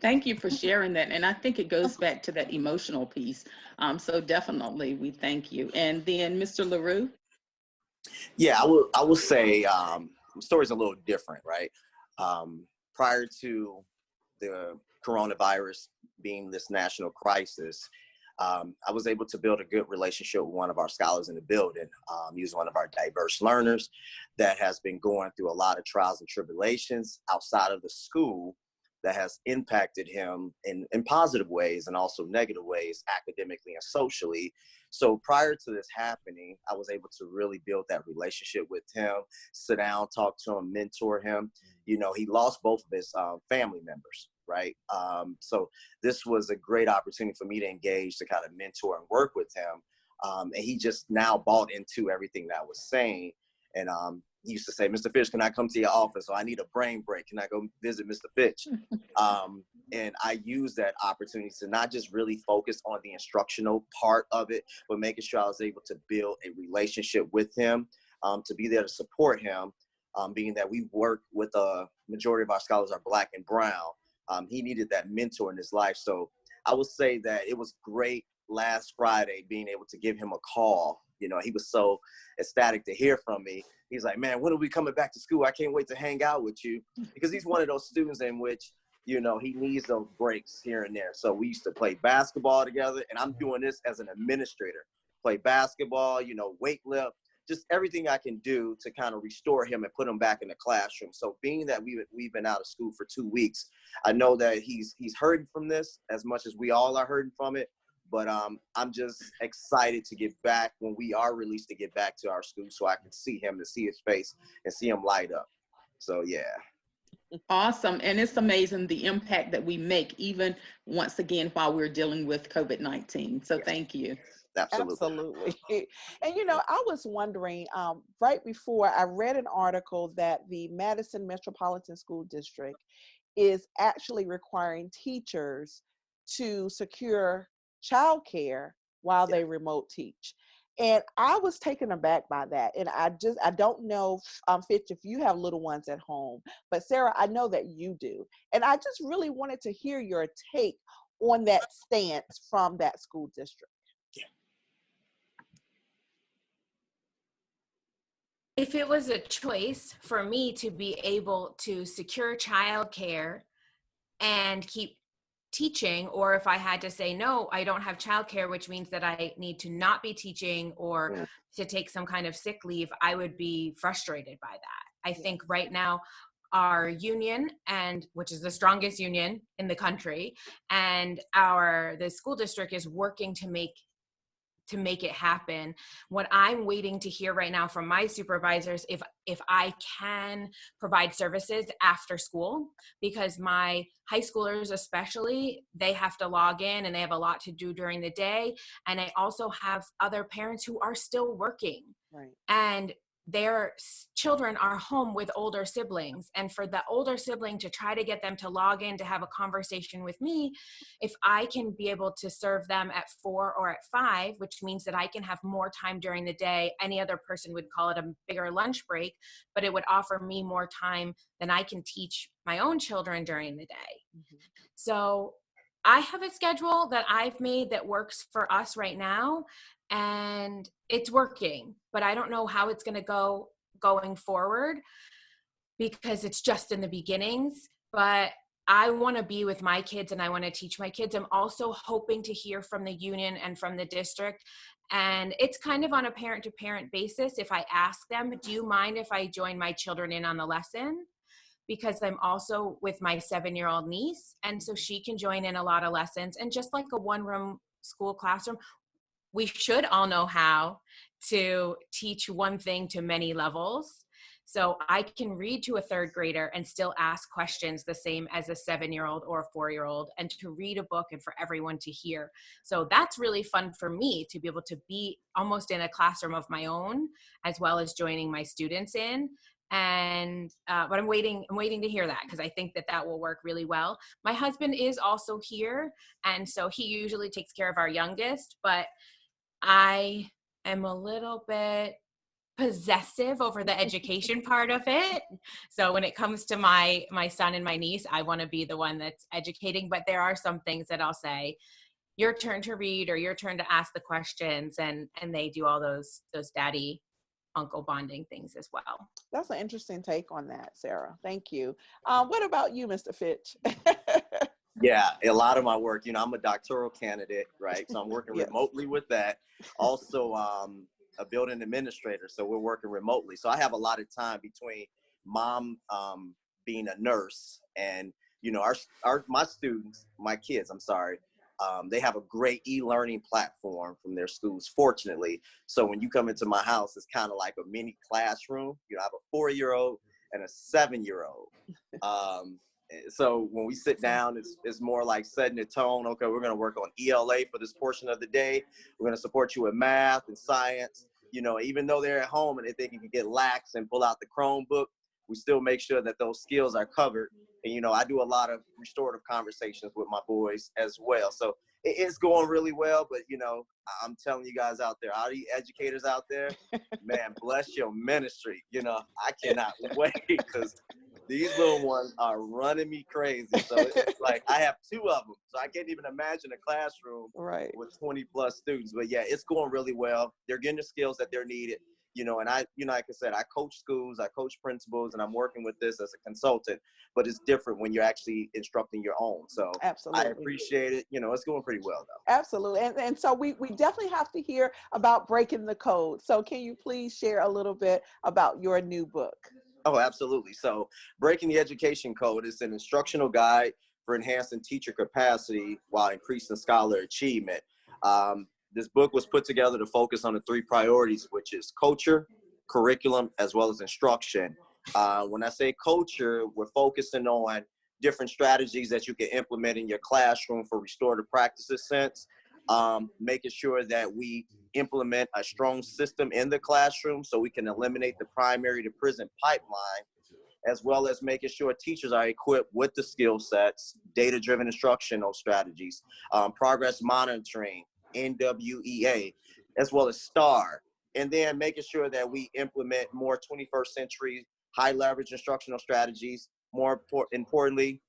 Thank you for sharing that. And I think it goes back to that emotional piece. So definitely we thank you. And then Mr. LaRue. Yeah, I will say the story's a little different, right? Prior to the coronavirus being this national crisis, I was able to build a good relationship with one of our scholars in the building. He's one of our diverse learners that has been going through a lot of trials and tribulations outside of the school that has impacted him in positive ways and also negative ways, academically and socially. So prior to this happening, I was able to really build that relationship with him, sit down, talk to him, mentor him. You know, he lost both of his family members, right? So this was a great opportunity for me to engage, to kind of mentor and work with him. And he just now bought into everything that I was saying. And he used to say, Mr. Fitch, can I come to your office? Or I need a brain break. Can I go visit Mr. Fitch? And I use that opportunity to not just really focus on the instructional part of it, but making sure I was able to build a relationship with him, to be there to support him, being that we work with a majority of our scholars are Black and brown. He needed that mentor in his life. So I would say that it was great last Friday being able to give him a call. You know, he was so ecstatic to hear from me. He's like, man, when are we coming back to school? I can't wait to hang out with you. Because he's one of those students in which, you know, he needs those breaks here and there. So we used to play basketball together, and I'm doing this as an administrator. Play basketball, you know, weight lift, just everything I can do to kind of restore him and put him back in the classroom. So being that we've been out of school for 2 weeks, I know that he's hurting from this as much as we all are hurting from it. But I'm just excited to get back when we are released, to get back to our school so I can see him and see his face and see him light up. So, yeah. Awesome. And it's amazing the impact that we make, even once again, while we're dealing with COVID-19. So thank you. Absolutely. And I was wondering, right before I read an article that the Madison Metropolitan School District is actually requiring teachers to secure childcare while they remote teach. And I was taken aback by that. And I don't know, Fitch, if you have little ones at home, but Sarah, I know that you do. And I just really wanted to hear your take on that stance from that school district. If it was a choice for me to be able to secure childcare and keep teaching, or if I had to say, no, I don't have childcare, which means that I need to not be teaching or to take some kind of sick leave, I would be frustrated by that. I think right now our union, and which is the strongest union in the country, and the school district is working to make it happen. What I'm waiting to hear right now from my supervisors, if I can provide services after school, because my high schoolers especially, they have to log in and they have a lot to do during the day. And I also have other parents who are still working. Right. And their children are home with older siblings. And for the older sibling to try to get them to log in to have a conversation with me, if I can be able to serve them at 4 or at 5, which means that I can have more time during the day, any other person would call it a bigger lunch break, but it would offer me more time than I can teach my own children during the day. Mm-hmm. So I have a schedule that I've made that works for us right now, and it's working, but I don't know how it's going to go going forward because it's just in the beginnings. But I want to be with my kids and I want to teach my kids. I'm also hoping to hear from the union and from the district. And it's kind of on a parent to parent basis. If I ask them, do you mind if I join my children in on the lesson? Because I'm also with my 7-year-old niece. And so she can join in a lot of lessons. And just like a one-room school classroom, we should all know how to teach one thing to many levels. So I can read to a 3rd grader and still ask questions the same as a 7-year-old or a 4-year-old, and to read a book and for everyone to hear. So that's really fun for me to be able to be almost in a classroom of my own, as well as joining my students in. And but I'm waiting to hear that, because I think that will work really well. My husband is also here, and so he usually takes care of our youngest, but I am a little bit possessive over the education part of it. So when it comes to my son and my niece, I want to be the one that's educating, but there are some things that I'll say, your turn to read or your turn to ask the questions, and they do all those daddy uncle bonding things as well. That's an interesting take on that, Sarah. Thank you. What about you, Mr. Fitch? Yeah, a lot of my work, I'm a doctoral candidate, right? So I'm working remotely with that. Also, a building administrator, so we're working remotely. So I have a lot of time between mom being a nurse and, my students, my kids, they have a great e-learning platform from their schools, fortunately. So when you come into my house, it's kind of like a mini classroom. I have a 4-year-old and a 7-year-old. So when we sit down, it's more like setting the tone. Okay, we're going to work on ELA for this portion of the day. We're going to support you with math and science. Even though they're at home and they think you can get lax and pull out the Chromebook, we still make sure that those skills are covered. And, I do a lot of restorative conversations with my boys as well. So it's going really well. But, I'm telling you guys out there, all you educators out there, man, bless your ministry. I cannot wait, because these little ones are running me crazy. So it's like I have 2 of them. So I can't even imagine a classroom with 20 plus students. But yeah, it's going really well. They're getting the skills that they're needed. And I, like I said, I coach schools, I coach principals, and I'm working with this as a consultant, but it's different when you're actually instructing your own. So absolutely, I appreciate it. It's going pretty well though. Absolutely. And so we definitely have to hear about breaking the code. So can you please share a little bit about your new book? Oh, absolutely. So Breaking the Education Code is an instructional guide for enhancing teacher capacity while increasing scholar achievement. This book was put together to focus on the 3 priorities, which is culture, curriculum, as well as instruction. When I say culture, we're focusing on different strategies that you can implement in your classroom for restorative practices sense, making sure that we implement a strong system in the classroom so we can eliminate the primary to prison pipeline, as well as making sure teachers are equipped with the skill sets, data-driven instructional strategies, progress monitoring, NWEA, as well as STAR, and then making sure that we implement more 21st century high leverage instructional strategies, more importantly,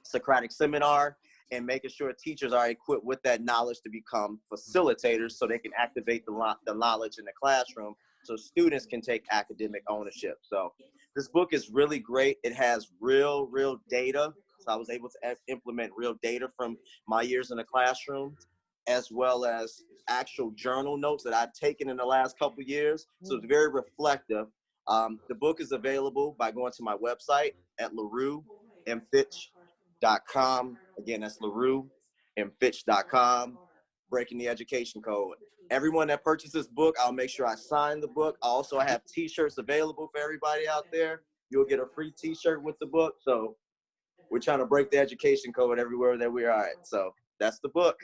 Socratic seminar, and making sure teachers are equipped with that knowledge to become facilitators so they can activate the knowledge in the classroom so students can take academic ownership. So this book is really great. It has real data. So I was able to implement real data from my years in the classroom, as well as actual journal notes that I've taken in the last couple of years. So it's very reflective. The book is available by going to my website at LaRueandFitch.com. Again, that's LaRueandFitch.com, Breaking the Education Code. Everyone that purchases this book, I'll make sure I sign the book. Also, I have t-shirts available for everybody out there. You'll get a free t-shirt with the book. So we're trying to break the education code everywhere that we are at. So that's the book.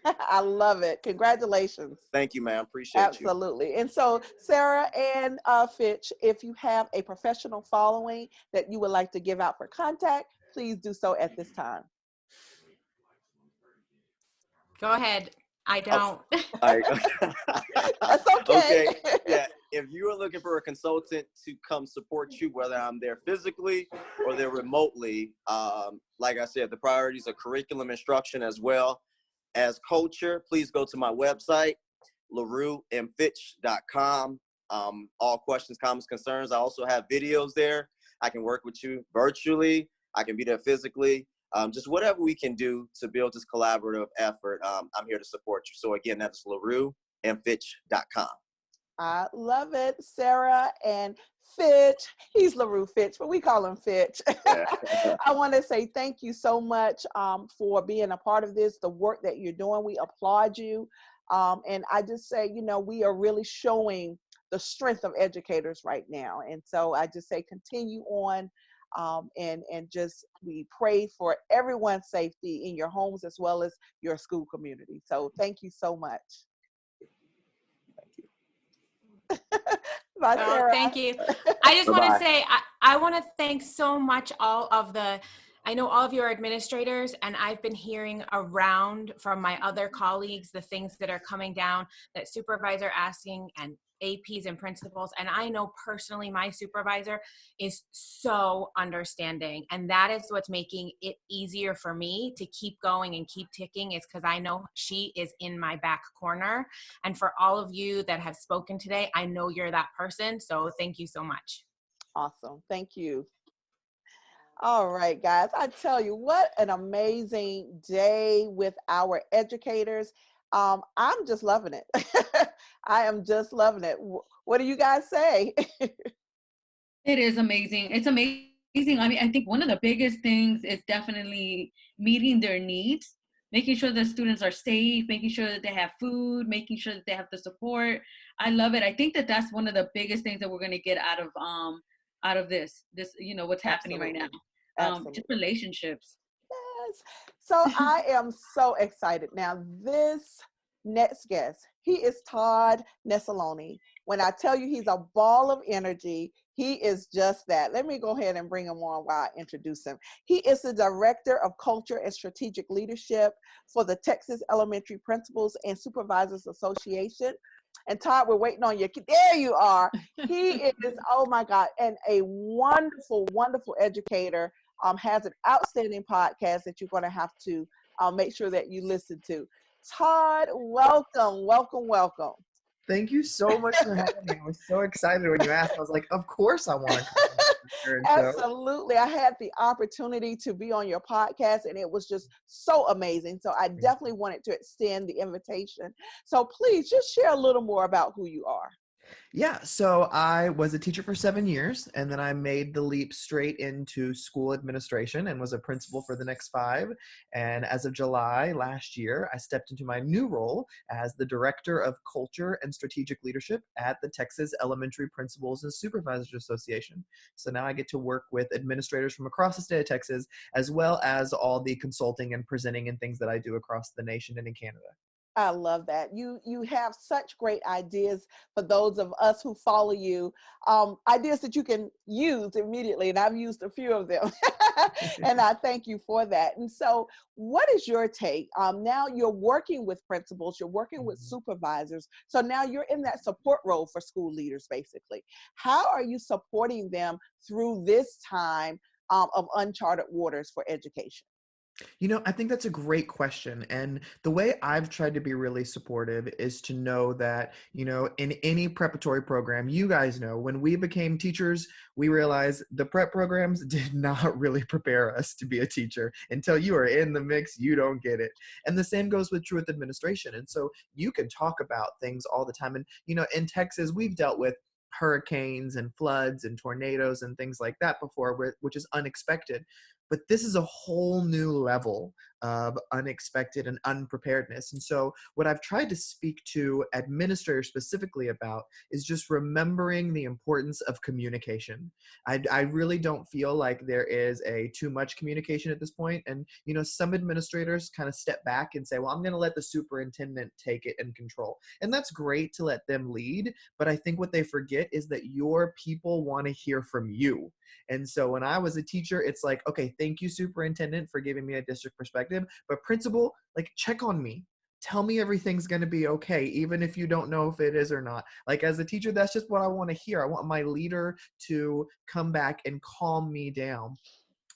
I love it. Congratulations. Thank you, ma'am. Appreciate you. Absolutely. And so, Sarah and Fitch, if you have a professional following that you would like to give out for contact, please do so at this time. Go ahead. I don't. That's okay. Okay. Yeah. If you are looking for a consultant to come support you, whether I'm there physically or there remotely, like I said, the priorities are curriculum instruction as well as culture. Please go to my website, LaRueandFitch.com. All questions, comments, concerns. I also have videos there. I can work with you virtually. I can be there physically. Just whatever we can do to build this collaborative effort, I'm here to support you. So again, that's LaRueandFitch.com. I love it. Sarah and Fitch. He's LaRue Fitch, but we call him Fitch. I want to say thank you so much for being a part of this, the work that you're doing. We applaud you. And I just say, you know, we are really showing the strength of educators right now. And so I just say continue on. And just we pray for everyone's safety in your homes as well as your school community. So thank you so much. Bye, Sarah. Thank you. I just want to say, I want to thank so much I know all of your administrators, and I've been hearing around from my other colleagues the things that are coming down that supervisors asking and APs and principals. And I know personally my supervisor is so understanding, and that is what's making it easier for me to keep going and keep ticking, is because I know she is in my back corner. And for all of you that have spoken today, I know you're that person. So thank you so much. Awesome. Thank you. All right, guys, I tell you, what an amazing day with our educators. I'm just loving it. I am just loving it. What do you guys say? It is amazing. It's amazing. I mean, I think one of the biggest things is definitely meeting their needs, making sure that students are safe, making sure that they have food, making sure that they have the support. I love it. I think that that's one of the biggest things that we're going to get out of this, you know, what's happening right now. Just relationships. Yes. So I am so excited. Now, this next guest, he is Todd Nessaloni. When I tell you he's a ball of energy, he is just that. Let me go ahead and bring him on while I introduce him. He is the Director of Culture and Strategic Leadership for the Texas Elementary Principals and Supervisors Association. And Todd, we're waiting on you. There you are. He is, oh my God, and a wonderful, wonderful educator. Has an outstanding podcast that you're going to have to make sure that you listen to. Todd, welcome, welcome, welcome. Thank you so much for having me. I was so excited when you asked. I was like, of course I want to come. Absolutely. I had the opportunity to be on your podcast, and it was just so amazing. So I definitely wanted to extend the invitation. So please just share a little more about who you are. Yeah, so I was a teacher for 7 years, and then I made the leap straight into school administration and was a principal for the next 5. And as of July last year, I stepped into my new role as the Director of Culture and Strategic Leadership at the Texas Elementary Principals and Supervisors Association. So now I get to work with administrators from across the state of Texas, as well as all the consulting and presenting and things that I do across the nation and in Canada. I love that. You have such great ideas for those of us who follow you, ideas that you can use immediately, and I've used a few of them. And I thank you for that. And so what is your take? Now you're working with principals, you're working with supervisors, so now you're in that support role for school leaders, basically. How are you supporting them through this time of uncharted waters for education? I think that's a great question. And the way I've tried to be really supportive is to know that, in any preparatory program, you guys know, when we became teachers, we realized the prep programs did not really prepare us to be a teacher. Until you are in the mix, you don't get it. And the same goes with truth administration. And so you can talk about things all the time. And, in Texas, we've dealt with hurricanes and floods and tornadoes and things like that before, which is unexpected. But this is a whole new level of unexpected and unpreparedness. And so what I've tried to speak to administrators specifically about is just remembering the importance of communication. I really don't feel like there is too much communication at this point. And, some administrators kind of step back and say, well, I'm going to let the superintendent take it and control. And that's great to let them lead. But I think what they forget is that your people want to hear from you. And so when I was a teacher, it's like, okay, thank you, superintendent, for giving me a district perspective. But principal, check on me. Tell me everything's going to be okay, even if you don't know if it is or not. As a teacher, that's just what I want to hear. I want my leader to come back and calm me down.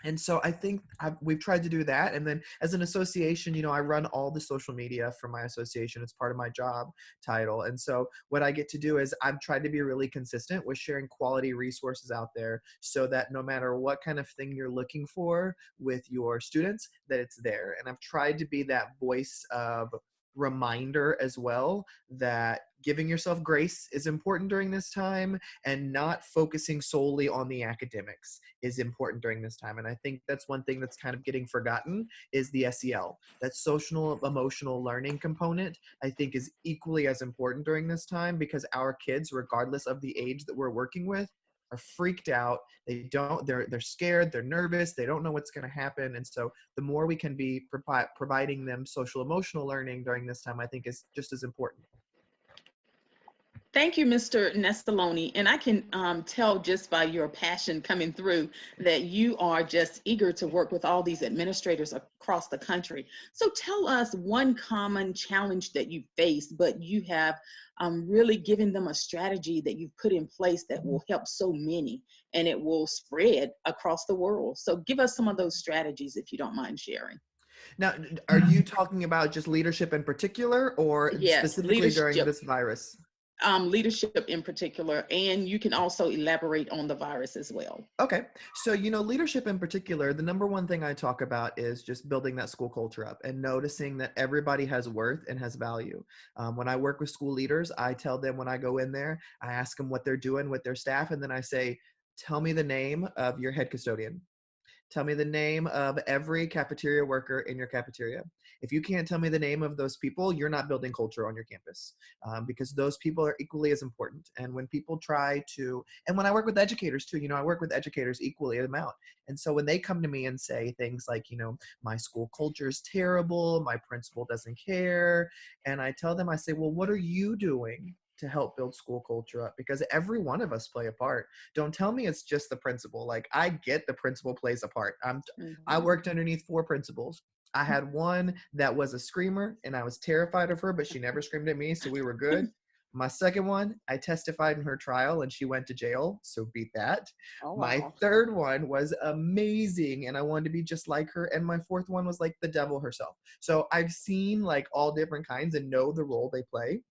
And so I think we've tried to do that. And then as an association, I run all the social media for my association. It's part of my job title. And so what I get to do is I've tried to be really consistent with sharing quality resources out there so that no matter what kind of thing you're looking for with your students, that it's there. And I've tried to be that voice of reminder as well, that giving yourself grace is important during this time, and not focusing solely on the academics is important during this time. And I think that's one thing that's kind of getting forgotten is the SEL. That social emotional learning component, I think, is equally as important during this time, because our kids, regardless of the age that we're working with, are freaked out. They're scared, they're nervous, they don't know what's going to happen. And so the more we can be providing them social emotional learning during this time, I think is just as important. Thank you, Mr. Nestaloni. And I can tell just by your passion coming through that you are just eager to work with all these administrators across the country. So tell us one common challenge that you face, but you have really given them a strategy that you've put in place that will help so many, and it will spread across the world. So give us some of those strategies, if you don't mind sharing. Now, are you talking about just leadership in particular, or Yes, specifically during this virus? Leadership in particular, and you can also elaborate on the virus as well. Okay. So, leadership in particular, the number one thing I talk about is just building that school culture up and noticing that everybody has worth and has value. When I work with school leaders, I tell them when I go in there, I ask them what they're doing with their staff, and then I say, tell me the name of your head custodian. Tell me the name of every cafeteria worker in your cafeteria. If you can't tell me the name of those people, you're not building culture on your campus, because those people are equally as important. And when people and when I work with educators too, I work with educators equally amount. And so when they come to me and say things like, my school culture is terrible, my principal doesn't care, and I tell them, I say, well, what are you doing to help build school culture up? Because every one of us play a part. Don't tell me it's just the principal. I get the principal plays a part. I worked underneath 4 principals. I had one that was a screamer, and I was terrified of her, but she never screamed at me, so we were good. My second one, I testified in her trial, and she went to jail, so beat that. Oh, wow. My third one was amazing, and I wanted to be just like her. And my fourth one was like the devil herself. So I've seen all different kinds and know the role they play.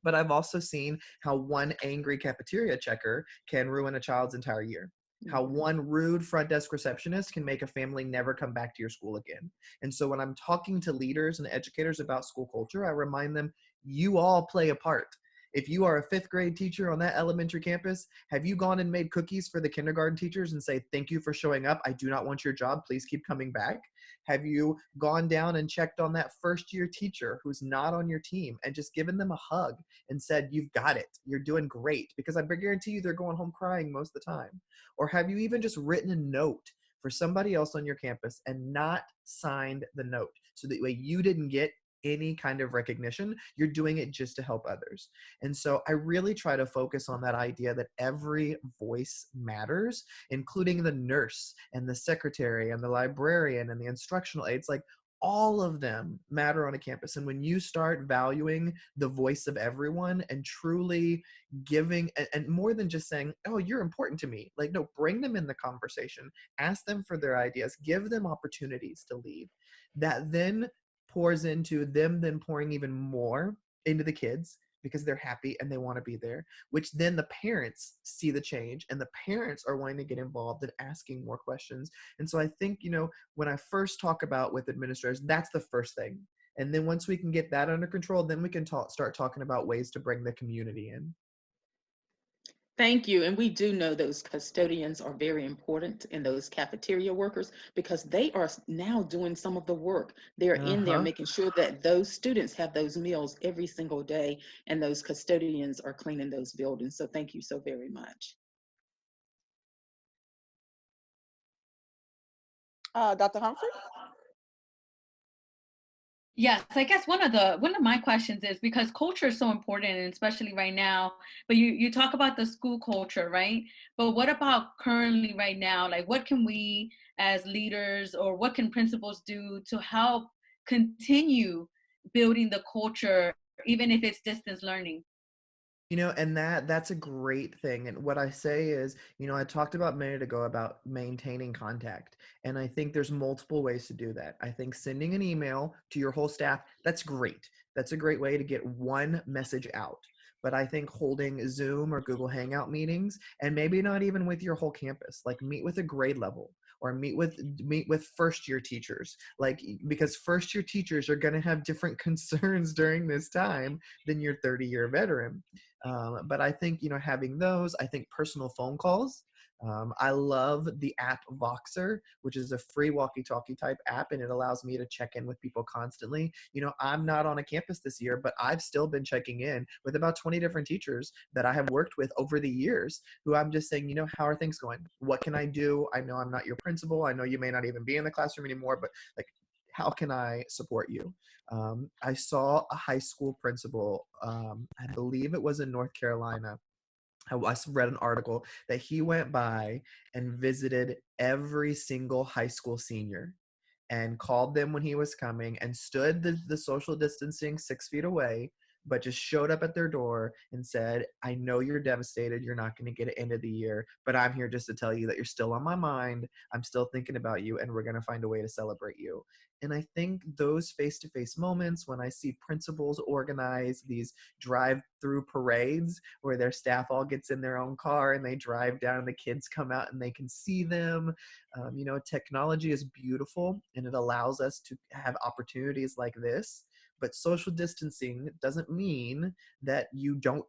But I've also seen how one angry cafeteria checker can ruin a child's entire year. How one rude front desk receptionist can make a family never come back to your school again. And so when I'm talking to leaders and educators about school culture, I remind them, you all play a part. If you are a 5th grade teacher on that elementary campus, have you gone and made cookies for the kindergarten teachers and say, thank you for showing up. I do not want your job. Please keep coming back. Have you gone down and checked on that first-year teacher who's not on your team and just given them a hug and said, you've got it. You're doing great. Because I guarantee you they're going home crying most of the time. Or have you even just written a note for somebody else on your campus and not signed the note so that way you didn't get any kind of recognition? You're doing it just to help others. And so I really try to focus on that idea that every voice matters, including the nurse and the secretary and the librarian and the instructional aides. Like, all of them matter on a campus. And when you start valuing the voice of everyone and truly giving, and more than just saying, oh, you're important to me, like, no, bring them in the conversation, ask them for their ideas, give them opportunities to lead. That then pours into them then pouring even more into the kids because they're happy and they want to be there, which then the parents see the change and the parents are wanting to get involved and asking more questions. And so I think, when I first talk about with administrators, that's the first thing. And then once we can get that under control, then we can start talking about ways to bring the community in. Thank you. And we do know those custodians are very important, and those cafeteria workers, because they are now doing some of the work. They're in there making sure that those students have those meals every single day, and those custodians are cleaning those buildings. So thank you so very much. Dr. Humphrey? Yes, I guess one of my questions is, because culture is so important, and especially right now, but you talk about the school culture, right? But what about currently right now? Like, what can we as leaders, or what can principals do to help continue building the culture, even if it's distance learning? And that's a great thing. And what I say is, I talked about a minute ago about maintaining contact. And I think there's multiple ways to do that. I think sending an email to your whole staff, that's great. That's a great way to get one message out. But I think holding Zoom or Google Hangout meetings, and maybe not even with your whole campus, like meet with a grade level, or meet with first year teachers, like, because first year teachers are going to have different concerns during this time than your 30-year veteran. But I think, having those, I think personal phone calls. I love the app Voxer, which is a free walkie-talkie type app, and it allows me to check in with people constantly. I'm not on a campus this year, but I've still been checking in with about 20 different teachers that I have worked with over the years, who I'm just saying, how are things going? What can I do? I know I'm not your principal. I know you may not even be in the classroom anymore, but like, how can I support you? I saw a high school principal, I believe it was in North Carolina. I read an article that he went by and visited every single high school senior and called them when he was coming and stood the social distancing 6 feet away, but just showed up at their door and said, I know you're devastated. You're not going to get it end of the year, but I'm here just to tell you that you're still on my mind. I'm still thinking about you, and we're going to find a way to celebrate you. And I think those face-to-face moments, when I see principals organize these drive-through parades where their staff all gets in their own car and they drive down and the kids come out and they can see them. Technology is beautiful and it allows us to have opportunities like this. But social distancing doesn't mean that you don't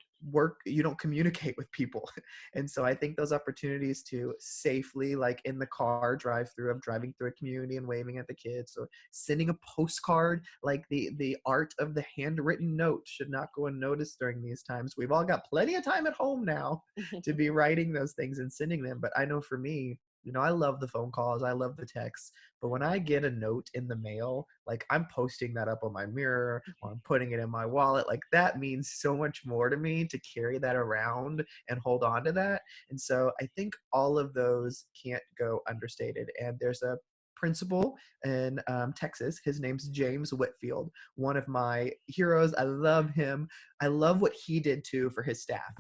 communicate with people. And so I think those opportunities to safely, like in the car drive-through, of driving through a community and waving at the kids, or sending a postcard, like the art of the handwritten note should not go unnoticed during these times. We've all got plenty of time at home now to be writing those things and sending them. But I know for me, I love the phone calls, I love the texts, but when I get a note in the mail, like, I'm posting that up on my mirror, or I'm putting it in my wallet. Like, that means so much more to me to carry that around and hold on to that. And so I think all of those can't go understated. And there's a principal in Texas. His name's James Whitfield, one of my heroes. I love him. I love what he did too for his staff.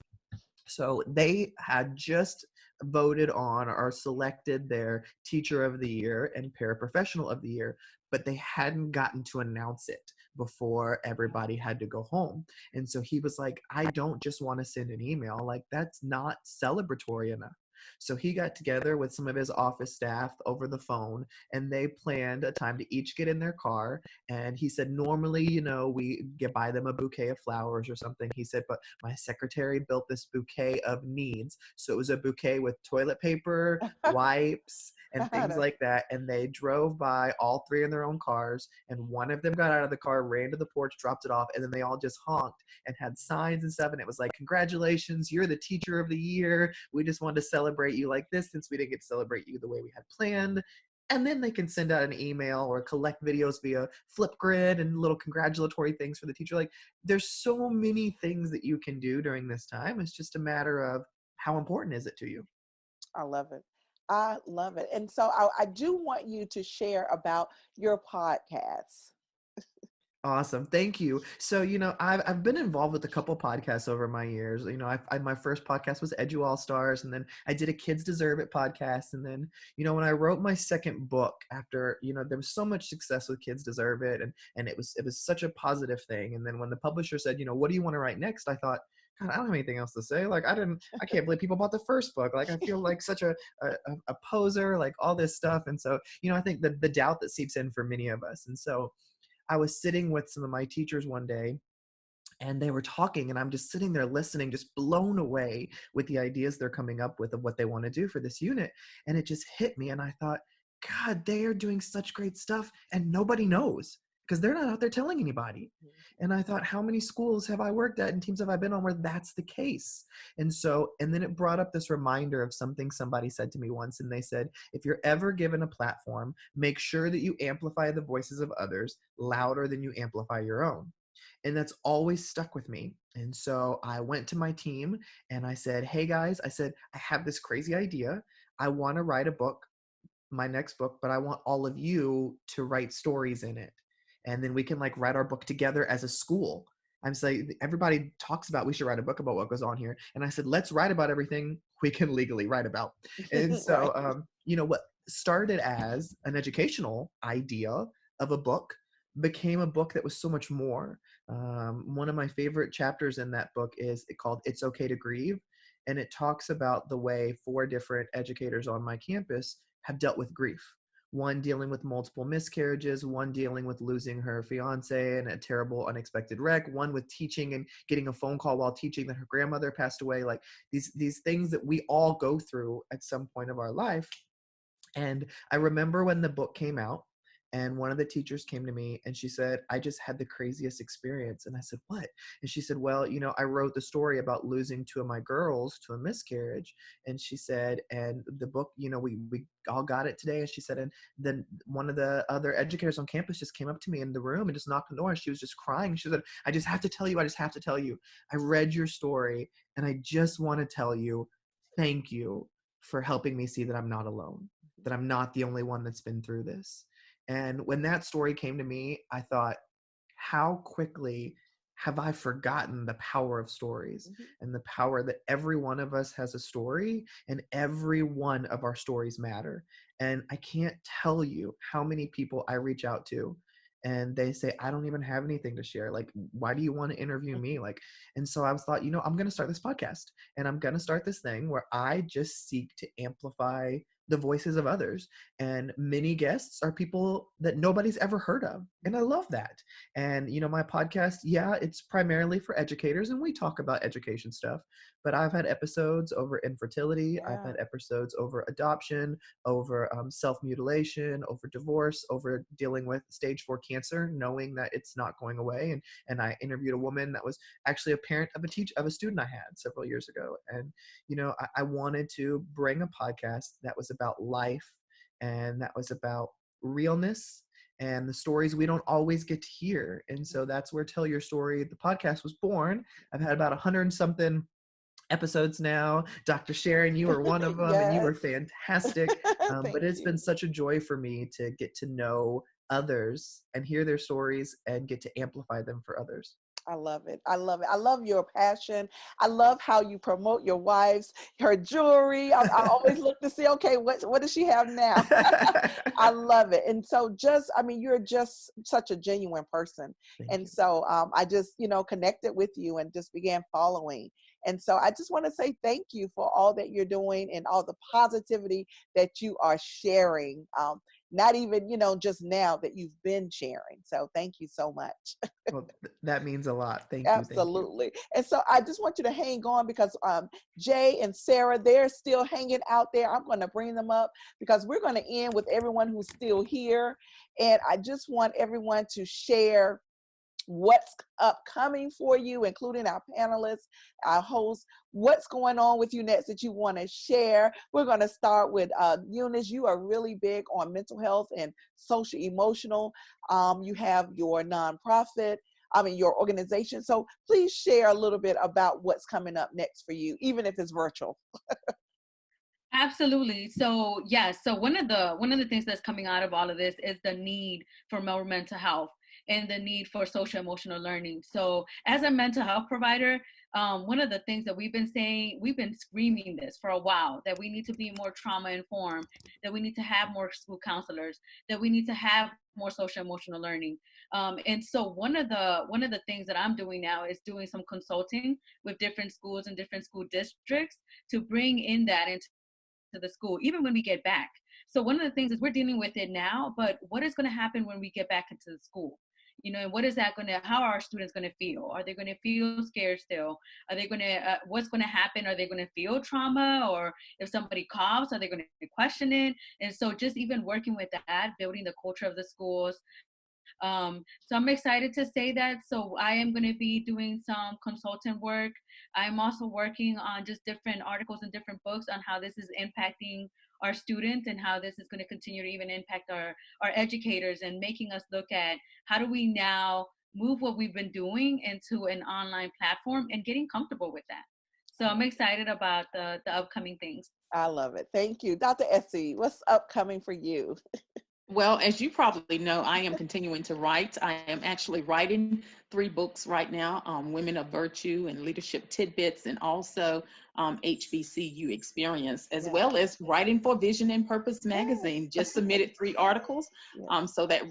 So they had just voted on or selected their teacher of the year and paraprofessional of the year, but they hadn't gotten to announce it before everybody had to go home. And so he was like, I don't just want to send an email. Like, that's not celebratory enough. So he got together with some of his office staff over the phone, and they planned a time to each get in their car. And he said, normally, we buy them a bouquet of flowers or something. He said, but my secretary built this bouquet of needs. So it was a bouquet with toilet paper, wipes, and things like that. And they drove by, all three in their own cars, and one of them got out of the car, ran to the porch, dropped it off, and then they all just honked and had signs and stuff. And it was like, congratulations, you're the teacher of the year. We just wanted to celebrate you like this since we didn't get to celebrate you the way we had planned. And then they can send out an email or collect videos via Flipgrid and little congratulatory things for the teacher. Like, there's so many things that you can do during this time. It's just a matter of how important is it to you. I love it. I love it. And so I do want you to share about your podcast. Awesome. Thank you. So, I've been involved with a couple podcasts over my years. My first podcast was Edu All Stars, and then I did a Kids Deserve It podcast. And then, when I wrote my second book after, there was so much success with Kids Deserve It, and it was such a positive thing. And then when the publisher said, what do you want to write next? I thought, God, I don't have anything else to say. Like, I can't believe people bought the first book. Like, I feel like such a poser, like all this stuff. And so, I think the doubt that seeps in for many of us. And so I was sitting with some of my teachers one day, and they were talking, and I'm just sitting there listening, just blown away with the ideas they're coming up with of what they want to do for this unit. And it just hit me, and I thought, God, they are doing such great stuff, and nobody knows because they're not out there telling anybody. And I thought, how many schools have I worked at and teams have I been on where that's the case? And then it brought up this reminder of something somebody said to me once. And they said, if you're ever given a platform, make sure that you amplify the voices of others louder than you amplify your own. And that's always stuck with me. And so I went to my team and I said, hey guys, I have this crazy idea. I want to write a book, my next book, but I want all of you to write stories in it. And then we can write our book together as a school. I'm saying everybody talks about we should write a book about what goes on here. And I said, let's write about everything we can legally write about. And so, what started as an educational idea of a book became a book that was so much more. One of my favorite chapters in that book is called It's Okay to Grieve. And it talks about the way 4 different educators on my campus have dealt with grief. One dealing with multiple miscarriages, one dealing with losing her fiance in a terrible unexpected wreck, one with teaching and getting a phone call while teaching that her grandmother passed away. Like these things that we all go through at some point of our life. And I remember when the book came out, and one of the teachers came to me and she said, I just had the craziest experience. And I said, what? And she said, well, I wrote the story about losing 2 of my girls to a miscarriage. And she said, and the book, we all got it today. And she said, and then one of the other educators on campus just came up to me in the room and just knocked on the door. And she was just crying. She said, I just have to tell you, I read your story and I just want to tell you, thank you for helping me see that I'm not alone, that I'm not the only one that's been through this. And when that story came to me, I thought, how quickly have I forgotten the power of stories and the power that every one of us has a story and every one of our stories matter. And I can't tell you how many people I reach out to and they say, I don't even have anything to share. Like, why do you want to interview me? And so I thought, I'm going to start this podcast and I'm going to start this thing where I just seek to amplify the voices of others. And many guests are people that nobody's ever heard of. And I love that. And, my podcast, it's primarily for educators and we talk about education stuff, but I've had episodes over infertility. I've had episodes over adoption, over self-mutilation, over divorce, over dealing with stage 4 cancer, knowing that it's not going away. And I interviewed a woman that was actually a parent of a student I had several years ago. And, I wanted to bring a podcast that was about life and that was about realness and the stories we don't always get to hear. And so that's where Tell Your Story, the podcast, was born. I've had about 100 and something episodes now. Dr. Sharon, you were one of them and you were fantastic. But it's been such a joy for me to get to know others and hear their stories and get to amplify them for others. I love it. I love it. I love your passion. I love how you promote your wife's, her jewelry. I always look to see, okay, what does she have now? I love it. And so just, I mean, you're just such a genuine person. Thank And you. so I just, connected with you and just began following. And so I just want to say thank you for all that you're doing and all the positivity that you are sharing. Not even, just now that you've been sharing. So thank you so much. Well, that means a lot. Thank you. Thank you. Absolutely. And so I just want you to hang on because Jay and Sarah, they're still hanging out there. I'm going to bring them up because we're going to end with everyone who's still here. And I just want everyone to share what's upcoming for you, including our panelists, our hosts, what's going on with you next that you want to share. We're going to start with Eunice. You are really big on mental health and social emotional. You have your nonprofit, your organization. So please share a little bit about what's coming up next for you, even if it's virtual. Absolutely. So yes, so one of the things that's coming out of all of this is the need for more mental health and the need for social emotional learning. So as a mental health provider, one of the things that we've been saying, we've been screaming this for a while, that we need to be more trauma informed, that we need to have more school counselors, that we need to have more social emotional learning. And so one of the things that I'm doing now is doing some consulting with different schools and different school districts to bring in that into the school, even when we get back. So one of the things is we're dealing with it now, but what is going to happen when we get back into the school? And what is that how are our students going to feel? Are they going to feel scared still? Are they going to, what's going to happen? Are they going to feel trauma? Or if somebody coughs, are they going to question it? And so just even working with that, building the culture of the schools. So I'm excited to say that. So I am going to be doing some consultant work. I'm also working on just different articles and different books on how this is impacting our students and how this is going to continue to even impact our educators and making us look at how do we now move what we've been doing into an online platform and getting comfortable with that. So I'm excited about the upcoming things. I love it. Thank you. Dr. Essie, what's upcoming for you? Well, as you probably know, I am continuing to write. I am actually writing 3 books right now, Women of Virtue and Leadership Tidbits, and also HBCU Experience, as well as writing for Vision and Purpose magazine. Just submitted 3 articles. So that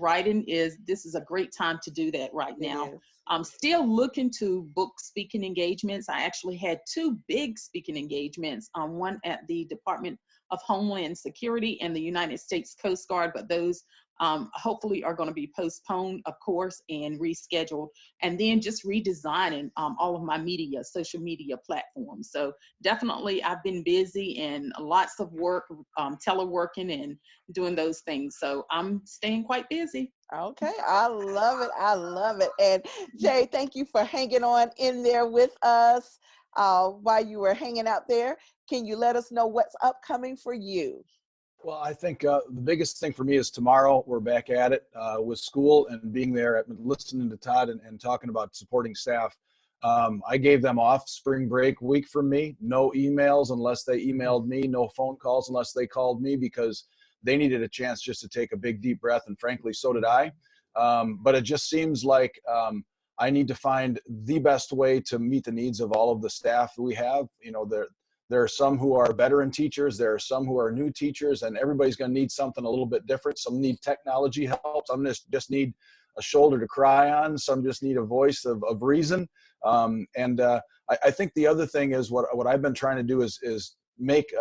this is a great time to do that right now. I'm still looking to book speaking engagements. I actually had 2 big speaking engagements, one at the Department of Homeland Security and the United States Coast Guard, but those hopefully are going to be postponed, of course, and rescheduled, and then just redesigning all of my social media platforms. So definitely I've been busy and lots of work, teleworking and doing those things. So I'm staying quite busy. Okay, I love it. I love it. And Jay, thank you for hanging on in there with us while you were hanging out there. Can you let us know what's upcoming for you? Well, I think the biggest thing for me is tomorrow we're back at it with school and being there, listening to Todd and talking about supporting staff. I gave them off spring break week from me, no emails unless they emailed me, no phone calls unless they called me, because they needed a chance just to take a big deep breath, and frankly, so did I. But it just seems like I need to find the best way to meet the needs of all of the staff we have. There are some who are veteran teachers, there are some who are new teachers, and everybody's going to need something a little bit different. Some need technology help, some just need a shoulder to cry on, some just need a voice of reason. I think the other thing is what I've been trying to do is make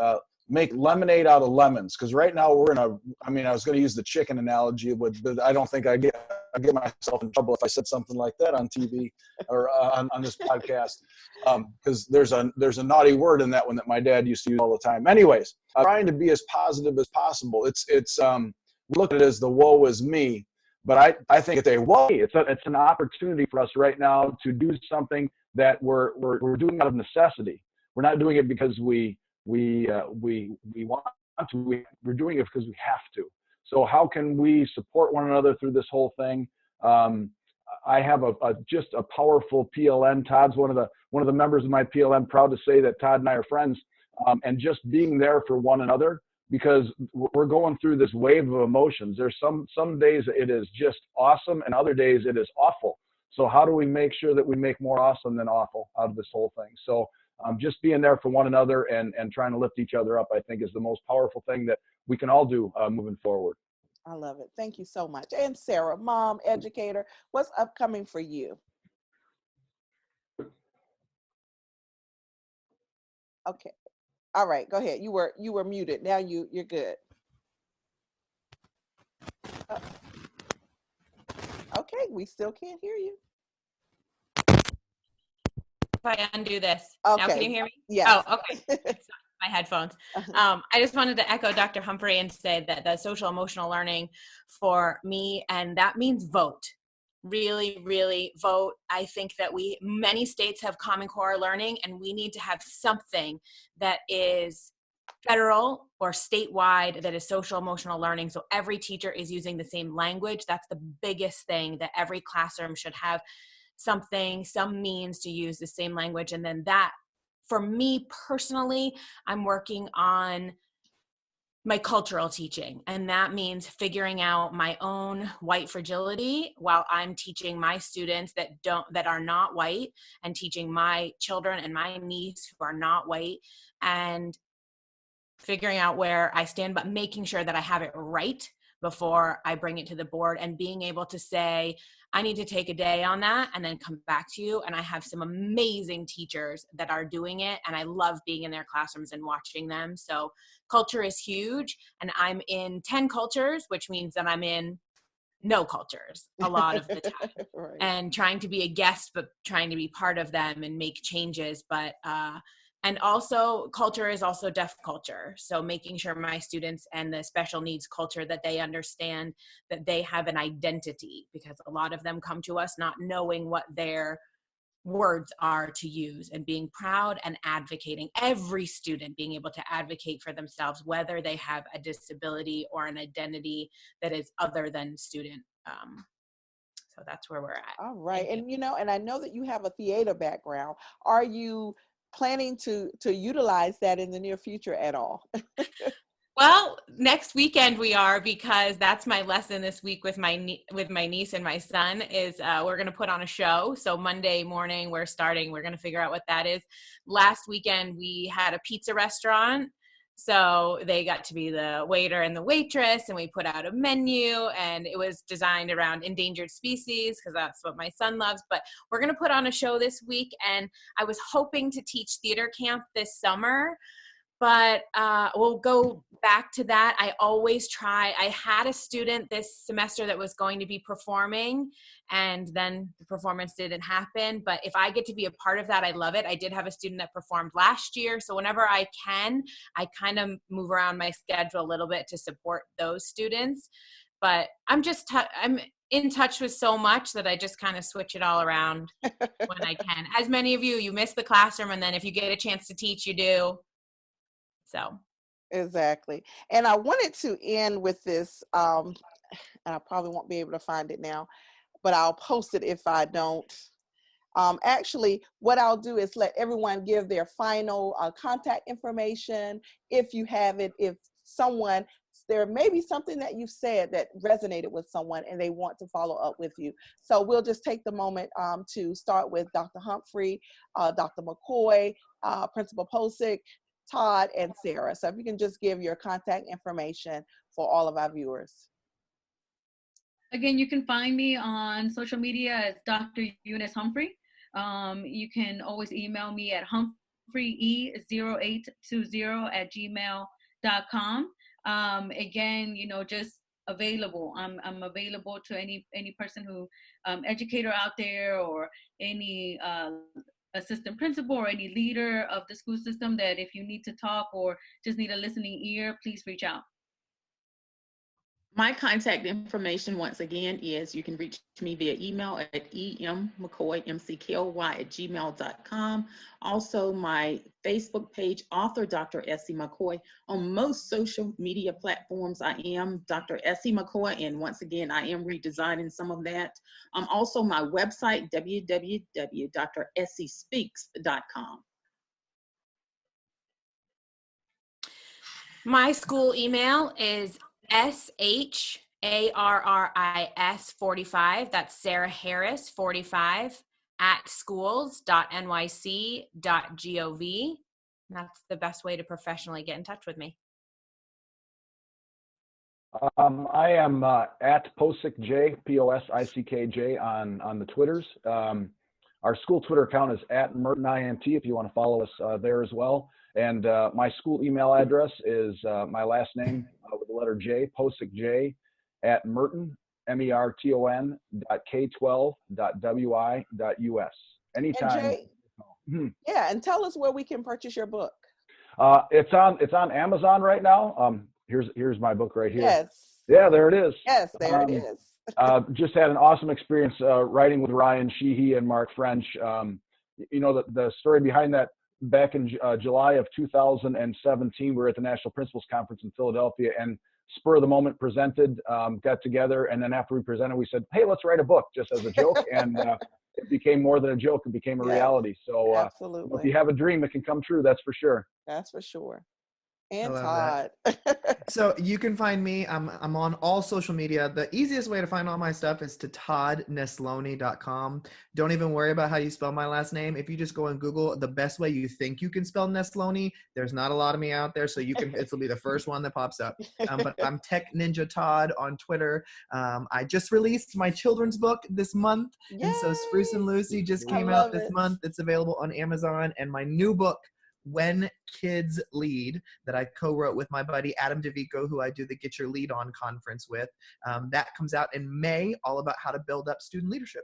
lemonade out of lemons, because right now I was going to use the chicken analogy, but I don't think I get myself in trouble if I said something like that on TV or on this podcast, because there's a naughty word in that one that my dad used to use all the time. Anyways, I'm trying to be as positive as possible. It's we look at it as the woe is me, but I think it's an opportunity for us right now to do something that we're doing out of necessity. We're not doing it because we want to. We're doing it because we have to. So how can we support one another through this whole thing? I have just a powerful PLN. Todd's one of the members of my PLN. Proud to say that Todd and I are friends, and just being there for one another, because we're going through this wave of emotions. There's some days it is just awesome, and other days it is awful. So how do we make sure that we make more awesome than awful out of this whole thing? So just being there for one another and trying to lift each other up, I think, is the most powerful thing that we can all do moving forward. I love it. Thank you so much. And Sarah, mom, educator, what's upcoming for you? Okay. All right, go ahead. You were muted. Now you're good. Uh, okay, we still can't hear you. If I undo this. Now can Okay. you hear me? Yes. Oh, okay. It's my headphones. I just wanted to echo Dr. Humphrey and say that the social emotional learning for me, and that means vote. Really, really vote. I think that many states have Common Core learning, and we need to have something that is federal or statewide that is social emotional learning. So every teacher is using the same language. That's the biggest thing, that every classroom should have something, some means to use the same language. And then that, for me personally, I'm working on my cultural teaching, and that means figuring out my own white fragility while I'm teaching my students that are not white, and teaching my children and my niece who are not white, and figuring out where I stand, but making sure that I have it right before I bring it to the board, and being able to say, I need to take a day on that and then come back to you. And I have some amazing teachers that are doing it, and I love being in their classrooms and watching them. So culture is huge, and I'm in 10 cultures, which means that I'm in no cultures a lot of the time. Right. And trying to be a guest, but trying to be part of them and make changes. But and also culture is also deaf culture. So making sure my students and the special needs culture, that they understand that they have an identity, because a lot of them come to us not knowing what their words are to use, and being proud and advocating, every student being able to advocate for themselves, whether they have a disability or an identity that is other than student. So that's where we're at. All right. And and I know that you have a theater background. Are you planning to utilize that in the near future at all? Well, next weekend we are, because that's my lesson this week with my niece and my son is we're going to put on a show. So Monday morning we're going to figure out what that is. Last weekend we had a pizza restaurant. So they got to be the waiter and the waitress, and we put out a menu, and it was designed around endangered species, because that's what my son loves. But we're going to put on a show this week, and I was hoping to teach theater camp this summer, but we'll go back to that. I always try. I had a student this semester that was going to be performing, and then the performance didn't happen. But if I get to be a part of that, I love it. I did have a student that performed last year. So whenever I can, I kind of move around my schedule a little bit to support those students. But I'm in touch with so much that I just kind of switch it all around when I can. As many of you miss the classroom, and then if you get a chance to teach, you do. So. Exactly. And I wanted to end with this, and I probably won't be able to find it now, but I'll post it if I don't. Actually, what I'll do is let everyone give their final contact information. If you have it, if there may be something that you've said that resonated with someone and they want to follow up with you. So we'll just take the moment to start with Dr. Humphrey, Dr. McKoy, Principal Posick, Todd, and Sarah. So if you can just give your contact information for all of our viewers. Again, you can find me on social media as Dr. Eunice Humphrey. You can always email me at humphreye0820@gmail.com. Again, just available. I'm available to any person who, educator out there, or any assistant principal, or any leader of the school system, that if you need to talk or just need a listening ear, please reach out. My contact information, once again, is you can reach me via email at mckoy@gmail.com. Also, my Facebook page, author Dr. Essie McKoy. On most social media platforms, I am Dr. Essie McKoy, and once again, I am redesigning some of that. Also, my website, www.dressiespeaks.com. My school email is ARRIS45, that's Sarah Harris 45 at schools.nyc.gov. That's the best way to professionally get in touch with me. I am at POSICJ, POSICKJ on the Twitters. Our school Twitter account is at MertonINT if you want to follow us there as well. And my school email address is my last name with the letter J, POSICJ at Merton, MERTON.K12.WI.US. Anytime. And Jay, yeah, and tell us where we can purchase your book. It's on Amazon right now. Here's my book right here. Yes. Yeah, there it is. Yes, there it is. Just had an awesome experience writing with Ryan Sheehy and Mark French. You know, the story behind that, back in July of 2017, we were at the National Principals Conference in Philadelphia, and spur of the moment presented, got together, and then after we presented, we said, hey, let's write a book just as a joke. And it became more than a joke. It became a reality. So absolutely. if you have a dream, it can come true. That's for sure. That's for sure. And Todd. So you can find me. I'm on all social media. The easiest way to find all my stuff is to toddnesloni.com. Don't even worry about how you spell my last name. If you just go on Google the best way you think you can spell Nesloni, there's not a lot of me out there, so you can. It'll be the first one that pops up. But I'm Tech Ninja Todd on Twitter. I just released my children's book this month, and so Spruce and Lucy just came out this month. It's available on Amazon, and my new book, When Kids Lead, that I co-wrote with my buddy Adam DeVico, who I do the Get Your Lead On conference with. That comes out in May, all about how to build up student leadership.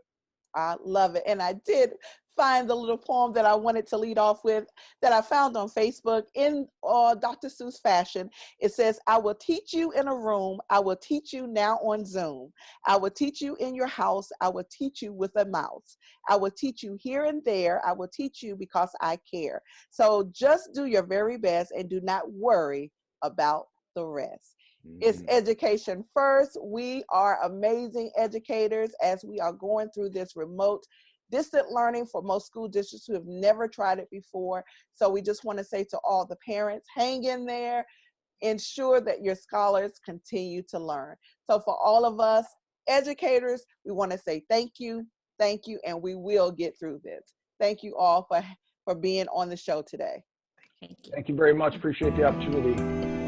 I love it. And I did find the little poem that I wanted to lead off with that I found on Facebook in Dr. Seuss fashion. It says, I will teach you in a room. I will teach you now on Zoom. I will teach you in your house. I will teach you with a mouse. I will teach you here and there. I will teach you because I care. So just do your very best and do not worry about the rest. It's education first. We are amazing educators as we are going through this remote distant learning for most school districts who have never tried it before. So we just want to say to all the parents, hang in there, ensure that your scholars continue to learn. So for all of us educators, we want to say thank you, and we will get through this. Thank you all for being on the show today. Thank you. Thank you very much. Appreciate the opportunity.